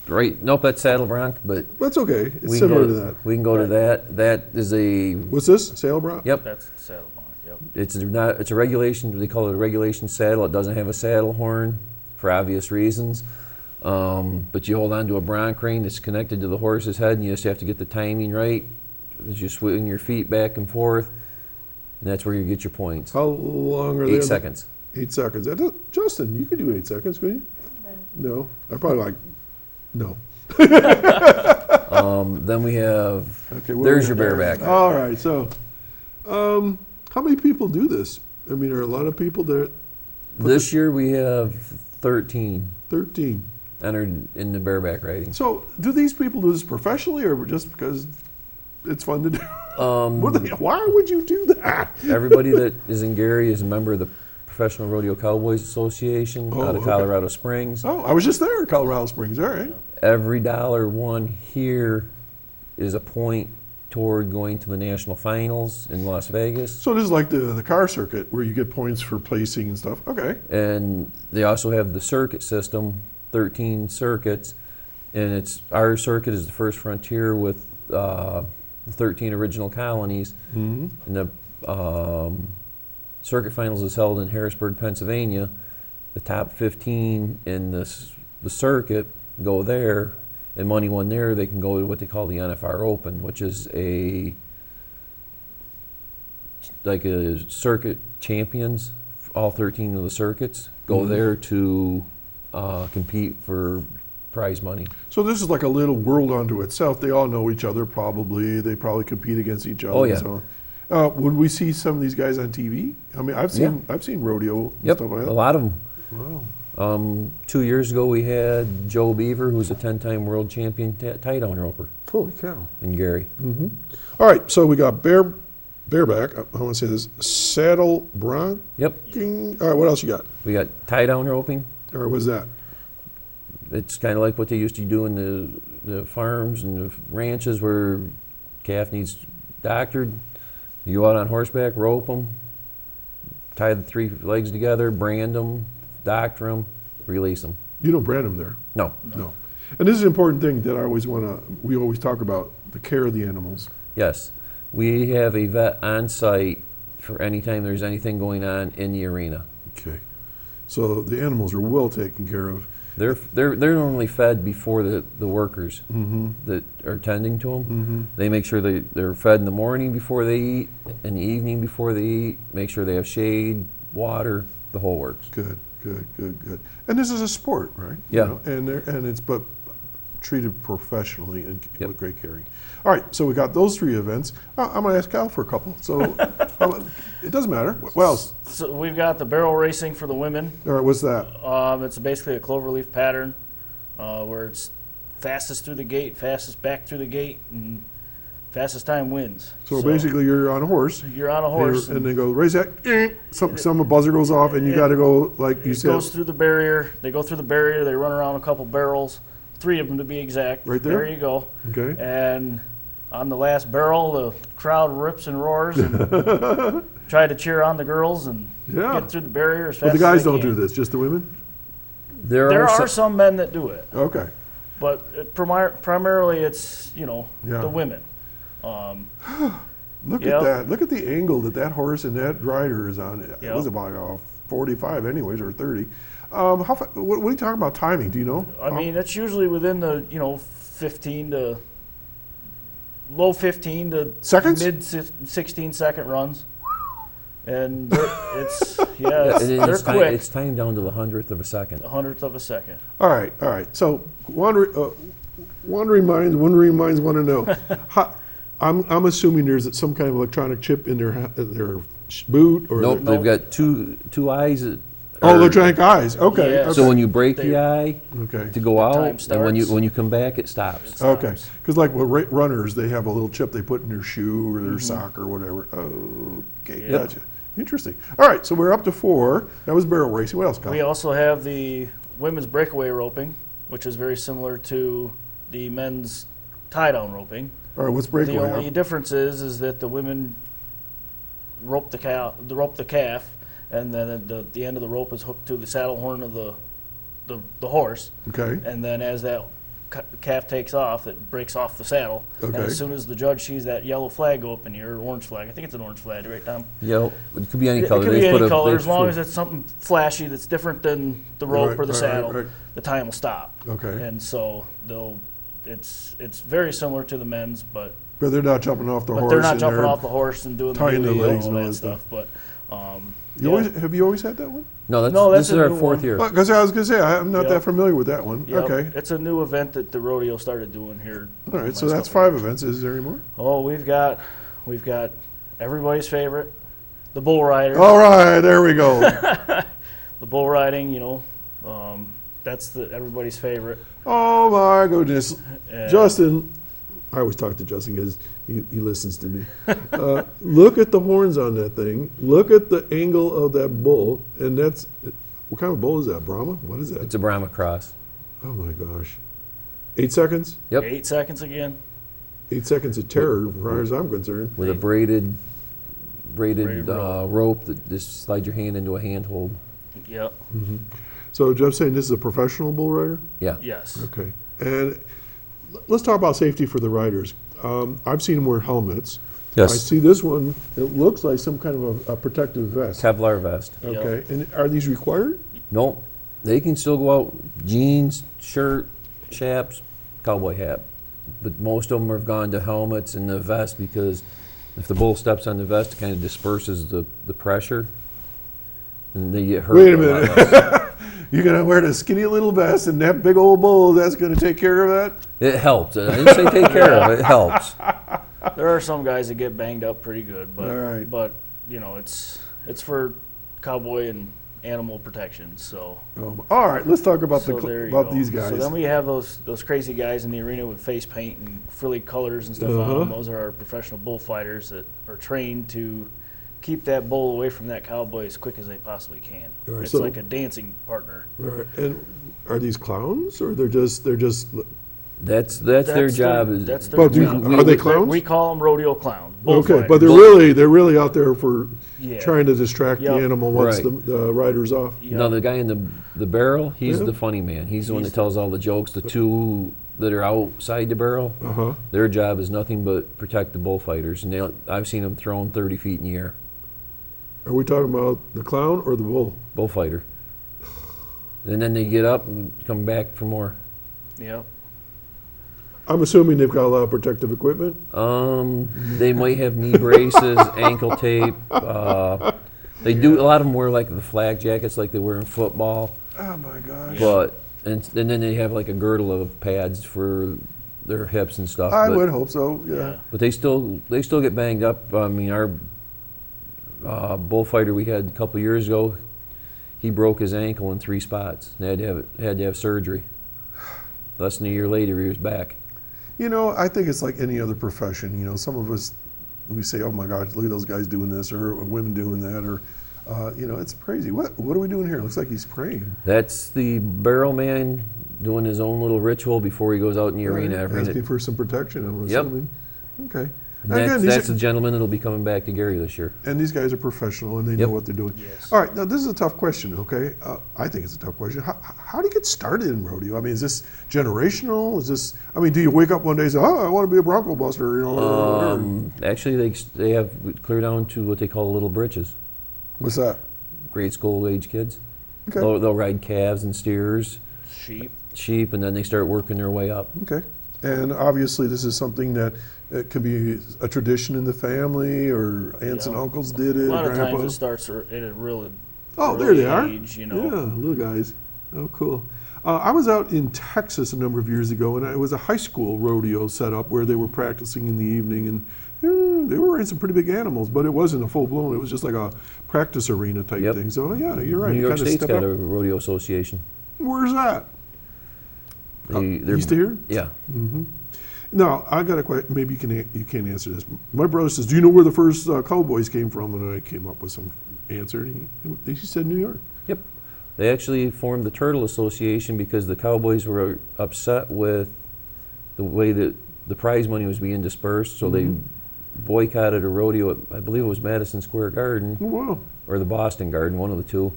right. Nope, that's saddle bronc, but that's okay. It's similar to that. We can go to that. That is a. What's this? Saddle bronc? Yep. That's saddle bronc. Yep. It's a regulation. They call it a regulation saddle. It doesn't have a saddle horn for obvious reasons. But you hold on to a bronc rein that's connected to the horse's head, and you just have to get the timing right as you swing your feet back and forth. And that's where you get your points. How long are they? 8 seconds. 8 seconds. Justin, you could do 8 seconds, couldn't you? No. I probably like, no. Then we have, there's your bareback. All right, so how many people do this? I mean, are a lot of people there? This year we have 13. 13. Entered in the bareback riding. So do these people do this professionally or just because it's fun to do? Why would you do that? Everybody that is in Gerry is a member of the Professional Rodeo Cowboys Association out of Colorado Springs. Oh, I was just there in Colorado Springs, all right. Every dollar won here is a point toward going to the national finals in Las Vegas. So this is like the car circuit where you get points for placing and stuff. Okay. And they also have the circuit system, 13 circuits, and our circuit is the first frontier with the 13 original colonies. Mm-hmm. And the circuit finals is held in Harrisburg, Pennsylvania. The top 15 in the circuit go there, and money won there, they can go to what they call the NFR Open, which is like a circuit champions. All 13 of the circuits go there to compete for prize money. So this is like a little world unto itself. They all know each other probably. They probably compete against each other. Oh, yeah. And so on. Would we see some of these guys on TV? I mean, I've seen rodeo and stuff like that. A lot of them. Wow. 2 years ago we had Joe Beaver, who's a 10-time world champion tie-down roper. Holy cow. In Gerry. Mm-hmm. All right, so we got bareback, I want to say this, saddle bronc. Yep. All right, what else you got? We got tie-down roping. All right, what's that? It's kind of like what they used to do in the farms and the ranches where calf needs doctored. You go out on horseback, rope them, tie the 3 legs together, brand them, doctor them, release them. You don't brand them there? No. No. And this is an important thing that we always talk about, the care of the animals. Yes. We have a vet on site for any time there's anything going on in the arena. Okay. So the animals are well taken care of. They're normally fed before the workers that are tending to them. Mm-hmm. They make sure they're fed in the morning before they eat, in the evening before they eat, make sure they have shade, water, the whole works. Good. And this is a sport, right? Yeah. You know, and it's but treated professionally and with great caring. All right, so we got those 3 events. I'm going to ask Kyle for a couple. So it doesn't matter. What else? So we've got the barrel racing for the women. All right, what's that? It's basically a cloverleaf pattern where it's fastest through the gate, fastest back through the gate, and fastest time wins. So basically you're on a horse. You're on a horse. And they go, raise that, some buzzer goes off, and you got to go, like you said. It goes through the barrier. They go through the barrier. They run around a couple barrels, 3 of them to be exact. Right there? There you go. Okay. And on the last barrel, the crowd rips and roars and try to cheer on the girls and get through the barrier as fast as they can. But the guys don't do this, just the women? There are some men that do it. Okay. But primarily it's, the women. Look at that. Look at the angle that horse and that rider is on. It was about 45 anyways, or 30. What are you talking about timing? Do you know? I mean, that's usually within the, 15 to low 15 to seconds? Mid 16-second runs. And they're quick. It's timed down to the 100th of a second. A 100th of a second. All right. So wandering minds want to know. I'm assuming there's some kind of electronic chip in their boot, or nope. They've got two eyes Oh, electronic eyes. Okay. Yeah. Okay. So when you break They- the eye okay. to go time out, and when you starts. come back, it stops. Okay, because like with runners, they have a little chip they put in their shoe or their sock or whatever. Okay, Yeah. gotcha. Interesting. All right, so we're up to 4. That was barrel racing. What else, Kyle? We also have the women's breakaway roping, which is very similar to the men's tie-down roping. All right, what's The breakaway? only difference is that the women rope the calf, and then at the end of the rope is hooked to the saddle horn of the horse. Okay. And then as that calf takes off, it breaks off the saddle. Okay. And as soon as the judge sees that yellow flag go up in the air, or orange flag, I think it's an orange flag, right, Tom? Yeah, it could be any It color. could They be put any a- color, they- as long as it's something flashy that's different than the rope Right, or the right, saddle, right. the time will stop. Okay. And so it's very similar to the men's, but But they're not jumping off the horse. they're not and jumping they're off the horse and doing tying the the wheelie legs and all and all that that stuff. But Have you always had that one? No, that's, No, this that's is a our new 4th one. year. Because I was going to say, I'm not Yep. that familiar with that one. Yep, Okay. it's a new event that the rodeo started doing here. All right, the so last that's couple 5 events. Is there any more? Oh, we've got everybody's favorite, the bull rider. All right, there we go. The bull riding, that's everybody's favorite. Oh, my goodness. And Justin, I always talk to Justin because he listens to me. Look at the horns on that thing. Look at the angle of that bull. And that's, what kind of bull is that? Brahma? What is that? It's a Brahma cross. Oh my gosh. 8 seconds? Yep, 8 seconds again. 8 seconds of terror, as far as I'm concerned. with a braided Braided rope. rope that just slides your hand into a handhold. Yep. So Jeff's saying this is a professional bull rider? Yeah. Yes. Okay. And let's talk about safety for the riders. I've seen them wear helmets. Yes. I see this one, it looks like some kind of a protective vest. Kevlar vest. Okay. And are these required? Nope. They can still go out jeans, shirt, chaps, cowboy hat. But most of them have gone to helmets and the vest because if the bull steps on the vest, it kind of disperses the pressure. And they get hurt. Wait a lot minute. less. You're going to wear the skinny little vest and that big old bull, that's going to take care of that? It helps. I didn't say take care of it. It helps. There are some guys that get banged up pretty good, but All right. it's for cowboy and animal protection. So All right, let's talk about so there you about go. these guys. So then we have those crazy guys in the arena with face paint and frilly colors and stuff on Uh-huh. them. Those are our professional bullfighters that are trained to keep that bull away from that cowboy as quick as they possibly can. All right, It's so- like a dancing partner. All right. And are these clowns or they're just That's their job. That's their Well, job. are they clowns? We call them rodeo clowns. okay, bullfighters. but they're really out there for Yeah. trying to distract the Yep. animal once Right. the rider's off. Yeah. No, the guy in the barrel, he's Yeah. the funny man. He's the one He's that tells all the jokes. The two that are outside the barrel, Uh-huh. their job is nothing but protect the bullfighters. And I've seen them thrown 30 feet in the air. Are we talking about the clown or the bull? Bullfighter. And then they get up and come back for more. Yep. I'm assuming they've got a lot of protective equipment. They might have knee braces, ankle tape. They do, a lot of them wear like the flag jackets like they wear in football. Oh my gosh. But, and then they have like a girdle of pads for their hips and stuff. I but- would hope so, yeah. But they still get banged up. I mean, our bullfighter we had a couple years ago, he broke his ankle in 3 spots. They had to have surgery. Less than a year later, he was back. You know, I think it's like any other profession. You know, some of us, we say, oh my gosh, look at those guys doing this, or women doing that, or, it's crazy. What are we doing here? It looks like he's praying. That's the barrel man doing his own little ritual before he goes out in the arena. Right, asking for some protection, I'm Yep. assuming. Okay. And Again, that's the gentleman that'll be coming back to Gerry this year. And these guys are professional and they know Yep. what they're doing. Yes. All right, now this is a tough question, okay? I think it's a tough question. How do you get started in rodeo? I mean, is this generational? Do you wake up one day and say, oh, I want to be a Bronco buster, or whatever? Actually, they have clear down to what they call little britches. What's that? Grade school age kids. Okay. They'll ride calves and steers, Sheep. and then they start working their way up. Okay. And obviously, this is something that it can be a tradition in the family, or aunts and Yeah. uncles did A it, lot of times grandpas. it starts at a really Oh, there early they are. age, Yeah, little guys. Oh, cool. I was out in Texas a number of years ago, and it was a high school rodeo set up where they were practicing in the evening, and They were in some pretty big animals, but it wasn't a full blown. It was just like a practice arena type Yep. thing. So yeah, you're right. New York Kinda State's step got up. a rodeo association. Where's that? They're- East of here? Yeah. Now I got a question. Maybe you can't answer this. My brother says, "Do you know where the first cowboys came from?" And I came up with some answer. And he said New York. Yep. They actually formed the Turtle Association because the Cowboys were upset with the way that the prize money was being dispersed, so they boycotted a rodeo at, I believe it was Madison Square Garden, Oh, wow. or the Boston Garden, one of the two.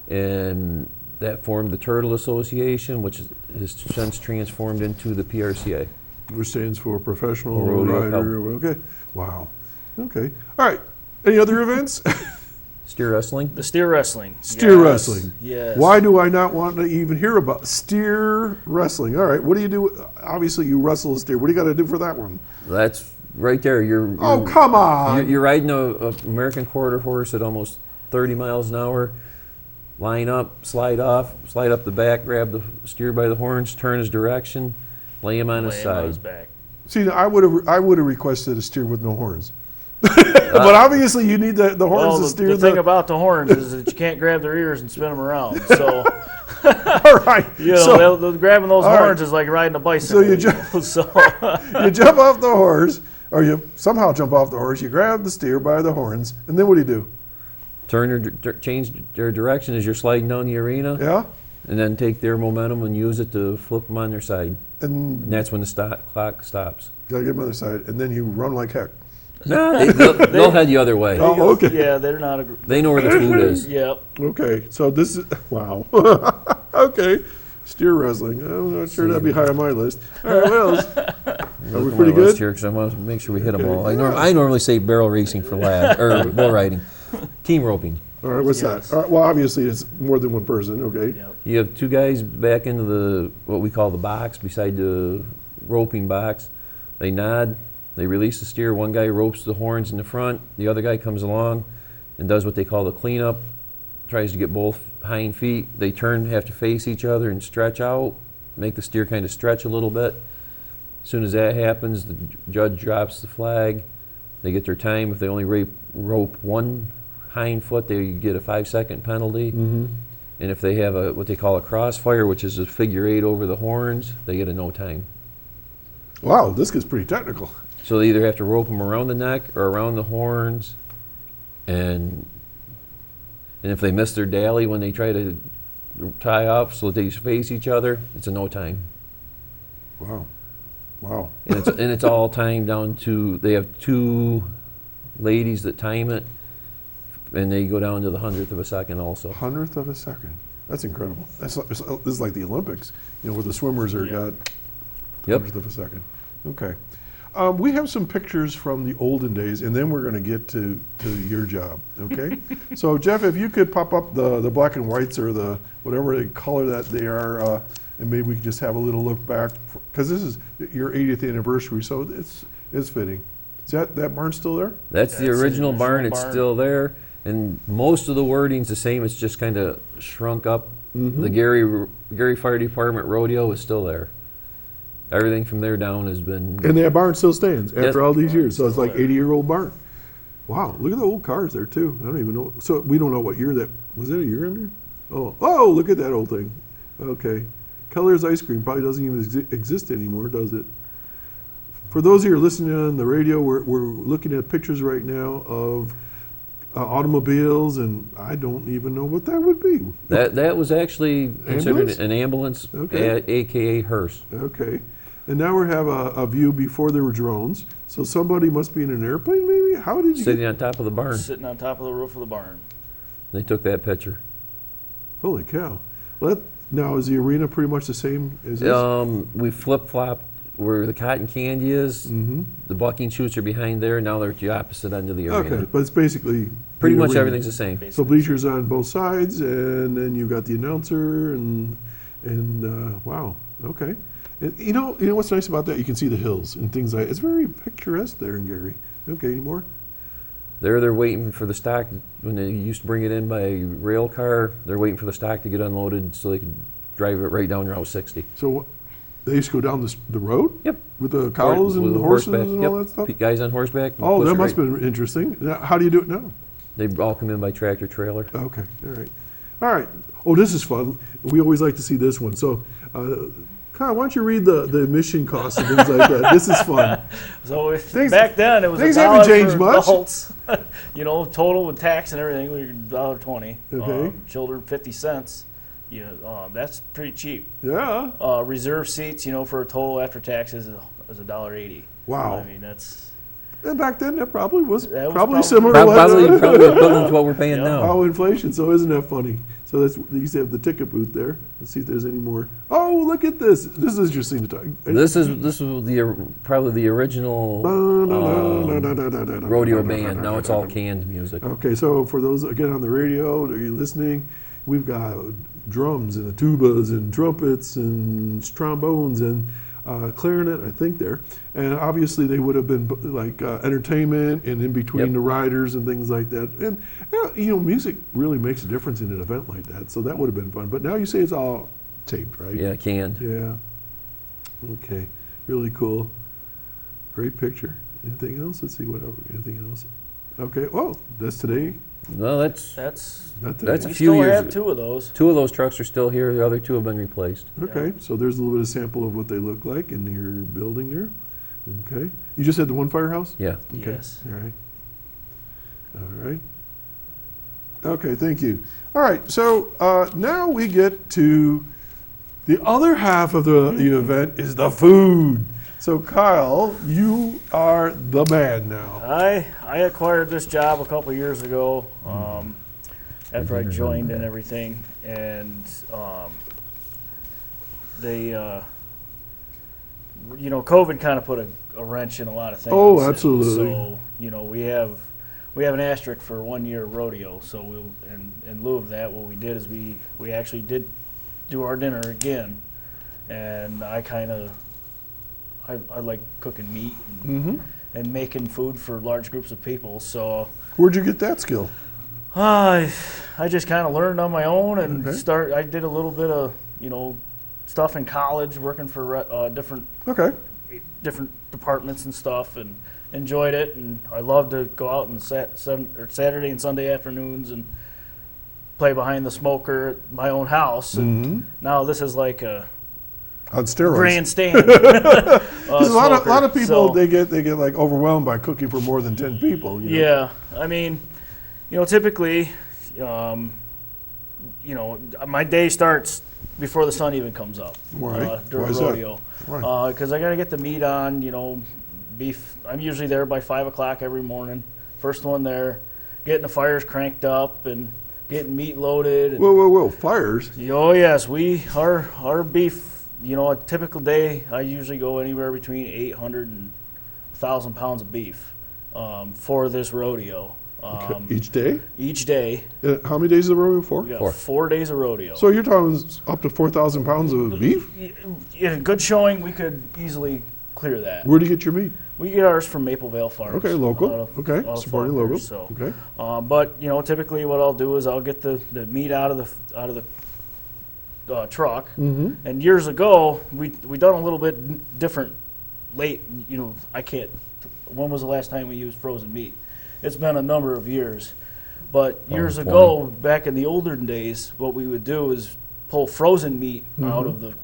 And that formed the Turtle Association, which has since transformed into the PRCA. Which stands for Professional Rodeo Rider. Okay. Wow. Okay. All right. Any other events? Steer wrestling? The steer wrestling. Steer Yes, wrestling. Yes. Why do I not want to even hear about steer wrestling? All right. What do you do? Obviously, you wrestle a steer. What do you got to do for that one? That's right there. Oh, come on. You're riding a American quarter horse at almost 30 miles an hour. Line up, slide off, slide up the back, grab the steer by the horns, turn his direction, lay him on his Lay him on side. his back. See, now, I would have requested a steer with no horns. But obviously, you need the horns Well, to steer the thing about the horns is that you can't grab their ears and spin them around. So, All right. you know, So, grabbing those all right. horns is like riding a bicycle. So you you jump off the horse, or you somehow jump off the horse. You grab the steer by the horns, and then what do? Change their direction as you're sliding down the arena, Yeah. and then take their momentum and use it to flip them on their side. And And that's when the clock stops. gotta get them on the side, and then you run like heck. No, they'll head the other way. Oh, okay. Yeah, they're not a. They know where the food is. Yep. Okay. So this is wow. Okay. Steer wrestling. I'm not sure that'd be high on my list. All right. What else? Are we pretty good? Here, because I want to make sure we hit them Okay. all. I normally say barrel racing for lab or bull riding, team roping. All right. What's Yes. that? All right, well, obviously it's more than one person. Okay. Yep. You have two guys back into the what we call the box beside the roping box. They nod. They release the steer. One guy ropes the horns in the front. The other guy comes along and does what they call the cleanup. Tries to get both hind feet. They have to face each other and stretch out. Make the steer kind of stretch a little bit. As soon as that happens, the judge drops the flag. They get their time. If they only rope one hind foot, they get a 5-second penalty. Mm-hmm. And if they have what they call a crossfire, which is a figure 8 over the horns, they get a no time. Wow. This gets pretty technical. So they either have to rope them around the neck or around the horns, and if they miss their dally when they try to tie off so that they face each other, it's a no time. Wow. Wow. And it's all timed down to, they have two ladies that time it, and they go down to the 100th of a second also. 100th of a second. That's incredible. This is like the Olympics, where the swimmers are got Yep. 100th of a second. Okay. We have some pictures from the olden days, and then we're going to get to your job, okay? So, Jeff, if you could pop up the black and whites or the whatever color that they are, and maybe we can just have a little look back, because this is your 80th anniversary, so it's fitting. Is that barn still there? That's the That's the original barn. original It's barn. still there, and most of the wording's the same. It's just kind of shrunk up. Mm-hmm. The Gerry Fire Department Rodeo is still there. Everything from there down has been. And that barn still stands after Yes. all these years, so it's like Still there. 80-year-old barn. Wow, look at the old cars there too. I don't even know. So we don't know what year that was. It a year in there? Oh, look at that old thing. Okay, Keller's Ice Cream probably doesn't even exist anymore, does it? For those of you who are listening on the radio, we're looking at pictures right now of automobiles, and I don't even know what that would be. That was actually considered Ambulance? an ambulance, Okay. AKA hearse. Okay. And now we have a view before there were drones. So somebody must be in an airplane, maybe? How did you Sitting get? on top of the barn. Sitting on top of the roof of the barn. They took that picture. Holy cow. Well, now, is the arena pretty much the same as this? We flip-flopped where the cotton candy is. Mm-hmm. The bucking chutes are behind there. Now they're at the opposite end of the arena. Okay, but it's basically Pretty the much arena. everything's the same. So bleachers on both sides, and then you got the announcer, and wow, okay. And you know what's nice about that? You can see the hills and things like. It's very picturesque there in Gerry. Okay, any more? They're waiting for the stock. When they used to bring it in by rail car, they're waiting for the stock to get unloaded so they can drive it right down Route 60. So They used to go down the road? Yep. With the cows With and the horses horseback, and yep. all that stuff? Guys on horseback. Oh, push that it must right- have been interesting. Now, how do you do it now? They all come in by tractor trailer. Okay, all right. All right. Oh, this is fun. We always like to see this one. So, Kyle, why don't you read the admission costs and things like that? This is fun. So Things- back then it was things $1 haven't changed for much. adults. Total with tax and everything, we were $1.20. Okay. Children 50 cents. That's pretty cheap. Yeah. Reserve seats, for a total after taxes is $1.80. Wow. I mean that's. And back then, that probably was That was probably probably- similar to Probably equivalent to what we're paying now. how inflation. So isn't that funny? So that's you used to have the ticket booth there. Let's see if there's any more. Oh, look at this. This is interesting to talk. This was probably the original rodeo band. Now it's all canned music. Okay, so for those again on the radio, are you listening? We've got drums and the tubas and trumpets and trombones and clarinet, I think there. And obviously they would have been like entertainment and in between Yep. the riders and things like that. And music really makes a difference in an event like that. So that would have been fun. But now you say it's all taped, right? Yeah, canned. Yeah. Okay. Really cool. Great picture. Anything else? Let's see what else. Anything else? Okay. Well, that's today. No, that's Not today. That's a We few still years. have 2 of those. 2 of those trucks are still here. The other 2 have been replaced. Okay, so there's a little bit of sample of what they look like in your building there. Okay, you just had the one firehouse? Yeah. Okay. Yes. All right. All right. Okay, thank you. All right, so now we get to the other half of the event is the food. So Kyle, you are the man now. I acquired this job a couple years ago after I joined and everything, and they, COVID kind of put a wrench in a lot of things. Oh, And absolutely. so we have an asterisk for 1 year rodeo. So in lieu of that, what we did is we actually did do our dinner again, and I like cooking meat and making food for large groups of people. So Where'd you get that skill? I just kind of learned on my own and Okay. I did a little bit of stuff in college, working for different departments and stuff, and enjoyed it. And I love to go out on Saturday and Sunday afternoons and play behind the smoker at my own house. And now this is like a On steroids. grandstand. 'Cause a lot of people So- they get like overwhelmed by cooking for more than 10 people. You know? Yeah, I mean, typically, my day starts before the sun even comes up. Why? During Why is that? rodeo. Why? Because I got to get the meat on. Beef. I'm usually there by 5 o'clock every morning. First one there, getting the fires cranked up and getting meat loaded. And, Whoa! Fires. oh yes, our beef. A typical day, I usually go anywhere between 800 and 1,000 pounds of beef for this rodeo. Okay. Each day? Each day. How many days is the rodeo for? We got 4 days of rodeo. So you're talking up to 4,000 pounds of beef? In a good showing, we could easily clear that. Where do you get your meat? We get ours from Maple Vale Farms. Okay, local. out of- Okay, out of supporting Faulkner, local. So. Okay. But typically what I'll do is I'll get the meat out of the truck. Mm-hmm. And years ago, we done a little bit different. Late, I can't. When was the last time we used frozen meat? It's been a number of years. But years ago, back in the older days, what we would do is pull frozen meat out of the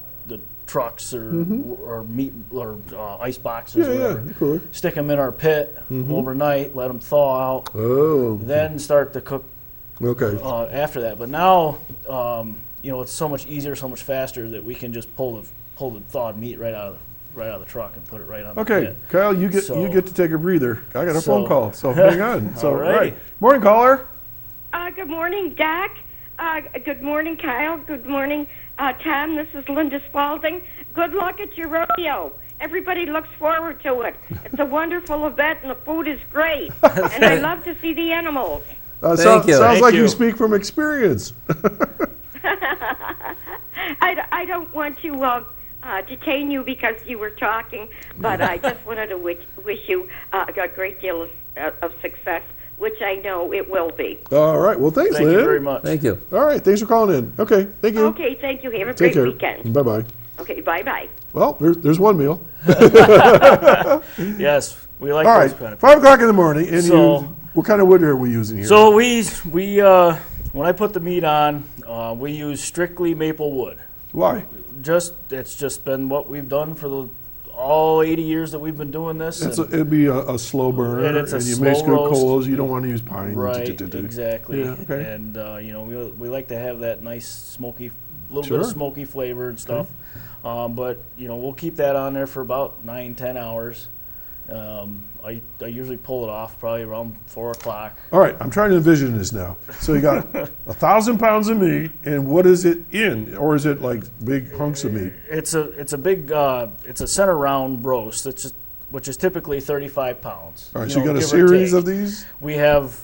trucks or meat or ice boxes, whatever. Cooler. Stick them in our pit overnight, let them thaw out, Oh. then start to cook Okay. after that. But now, it's so much easier, so much faster that we can just pull the thawed meat right out of the truck and put it right on the Okay, pit. Kyle, you get So- to take a breather. I got a phone So- call, so hang on. So, All righty. Morning, caller. Good morning, Doc. Good morning, Kyle. Good morning, Tom. This is Linda Spalding. Good luck at your rodeo. Everybody looks forward to it. It's a wonderful event, and the food is great. And I love to see the animals. Thank you. Sounds Thank like you you. speak from experience. I don't want to detain you because you were talking, but I just wanted to wish you a great deal of success, which I know it will be. All right. Well, thanks, Thank Lynn. you very much. Thank you. All right. Thanks for calling in. Okay. Thank you. Okay, thank you. Have a Take great care. weekend. Bye-bye. Okay, bye-bye. Well, there's one meal. Yes, we like All those right, kind of 5 o'clock in the morning, and So- what kind of wood are we using here? So we when I put the meat on, we use strictly maple wood. Why? It's just been what we've done for all 80 years that we've been doing this. It'd be a slow burner, And it's a you make slow good roast. coals. You don't want to use pine. Right, exactly. Yeah, okay. And we like to have that nice smoky, little Sure. bit of smoky flavor and stuff. But we'll keep that on there for about 9-10 hours. I usually pull it off probably around 4 o'clock. All right, I'm trying to envision this now. So you got 1,000 pounds of meat, and what is it in, or is it like big hunks of meat? It's a big it's a center round roast. Which is typically 35 pounds. All right, so you got a give or series take. of these. We have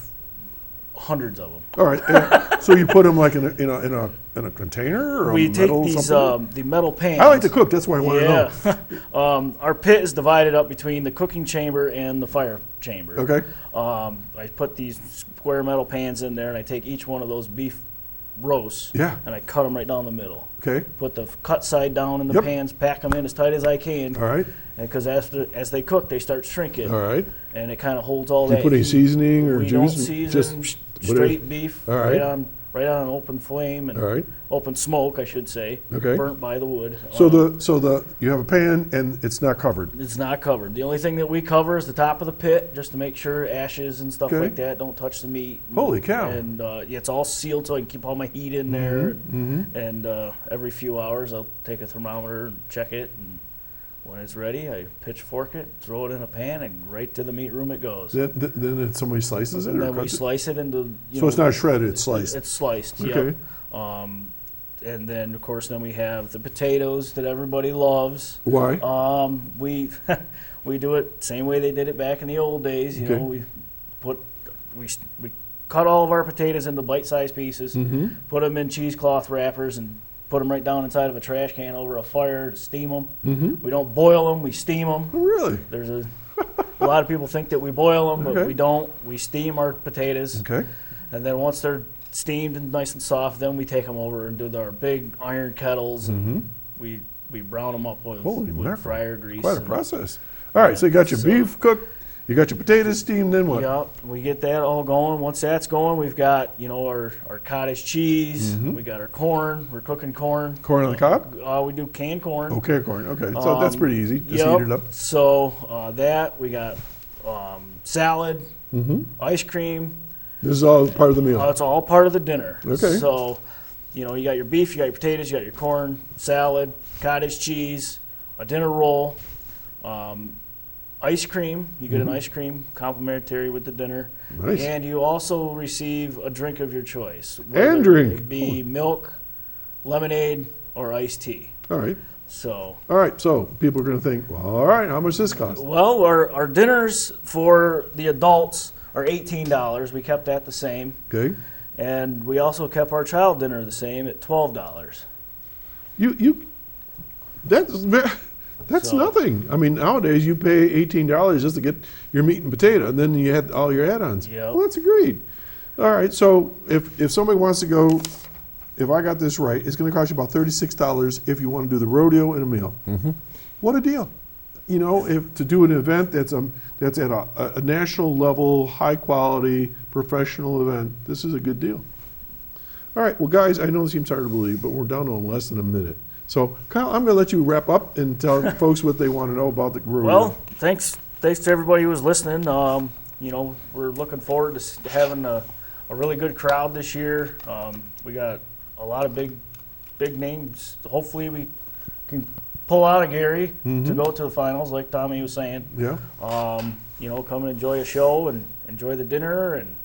hundreds of them. All right, and so you put them like in a container or We a take metal these something? the metal pans. I like to cook. That's why I want to know. Our pit is divided up between the cooking chamber and the fire chamber. Okay. I put these square metal pans in there, and I take each one of those beef roasts, Yeah. and I cut them right down the middle. Okay. Put the cut side down in the Yep. pans, pack them in as tight as I can. All right. Because as they cook, they start shrinking. All right. And it kind of holds all Do you that put any heat. seasoning or we juice? don't season, Just whatever. straight beef, All right. right on an open flame and All right. open smoke, I should say. Okay. Burnt by the wood. So you have a pan and it's not covered. It's not covered. The only thing that we cover is the top of the pit, just to make sure ashes and stuff Okay. like that don't touch the meat. Holy cow. And it's all sealed so I can keep all my heat in there. And every few hours I'll take a thermometer and check it. And when it's ready, I pitchfork it, throw it in a pan, and right to the meat room it goes. Then somebody slices it And or then we cuts it? slice it into. So it's not shredded, it's sliced. It's sliced, Okay. yeah. And then, of course, then we have the potatoes that everybody loves. Why? We we do it same way they did it back in the old days. You Okay. know, we cut all of our potatoes into bite-sized pieces, put them in cheesecloth wrappers, and put them right down inside of a trash can over a fire to steam them. We don't boil them; we steam them. Oh, really? There's a lot of people think that we boil them, but Okay. we don't. We steam our potatoes. Okay. And then once they're steamed and nice and soft, then we take them over and do our big iron kettles, and we brown them up with Holy mackerel. fryer grease. Quite a and- process. All right, so you got your beef cooked, you got your potatoes steamed, then what? Yep, we get that all going. Once that's going, we've got our cottage cheese. We got our corn. We're cooking corn. Corn on the cob? We do canned corn. Okay, corn. Okay, so that's pretty easy. Just Yep. heat it up. So that we got salad, ice cream. This is all part of the meal. It's all part of the dinner. Okay. So, you got your beef, you got your potatoes, you got your corn, salad, cottage cheese, a dinner roll, ice cream. You get an ice cream complimentary with the dinner. Nice. And you also receive a drink of your choice. And whether drink. it be milk, lemonade, or iced tea. All right. So, All right, so people are going to think, well, all right, how much does this cost? well, our dinners for the adults are $18. We kept that the same. Okay. And we also kept our child dinner the same at $12. That's So- nothing. I mean, nowadays you pay $18 just to get your meat and potato, and then you had all your add-ons. Yep. Well, that's great. All right, so if somebody wants to go, if I got this right, it's going to cost you about $36 if you want to do the rodeo and a meal. What a deal! If to do an event that's at a national level, high quality, professional event, this is a good deal. All right, well, guys, I know this seems hard to believe, but we're down to less than a minute. So, Kyle, I'm going to let you wrap up and tell folks what they want to know about the rodeo. Well, thanks to everybody who was listening. We're looking forward to having a really good crowd this year. We got a lot of big names. Hopefully, we can pull out a Gerry to go to the finals, like Tommy was saying. Yeah. Come and enjoy a show and enjoy the dinner, and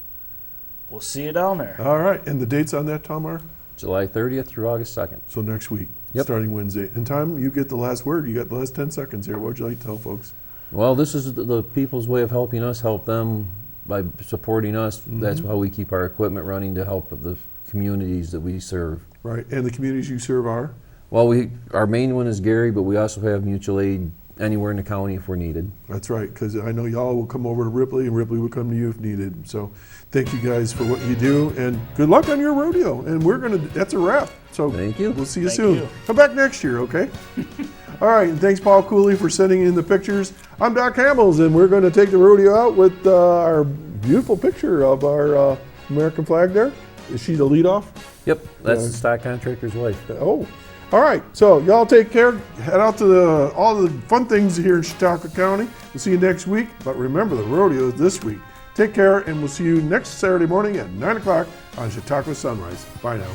we'll see you down there. All right, and the dates on that, Tom, are? July 30th through August 2nd. So next week, Yep. starting Wednesday. And Tom, you get the last word. You got the last 10 seconds here. What would you like to tell folks? Well, this is the people's way of helping us help them by supporting us. That's how we keep our equipment running to help the communities that we serve. Right, and the communities you serve are? Well, our main one is Gerry, but we also have mutual aid anywhere in the county if we're needed. That's right, because I know y'all will come over to Ripley, and Ripley will come to you if needed. So thank you guys for what you do, and good luck on your rodeo. And that's a wrap. So Thank you. We'll see you Thank soon. you. Come back next year, okay? All right, and thanks Paul Cooley for sending in the pictures. I'm Doc Hamels, and we're going to take the rodeo out with our beautiful picture of our American flag there. Is she the leadoff? Yep, that's the stock contractor's wife. Oh, all right. So y'all take care. Head out to all the fun things here in Chautauqua County. We'll see you next week. But remember, the rodeo is this week. Take care, and we'll see you next Saturday morning at 9 o'clock on Chautauqua Sunrise. Bye now.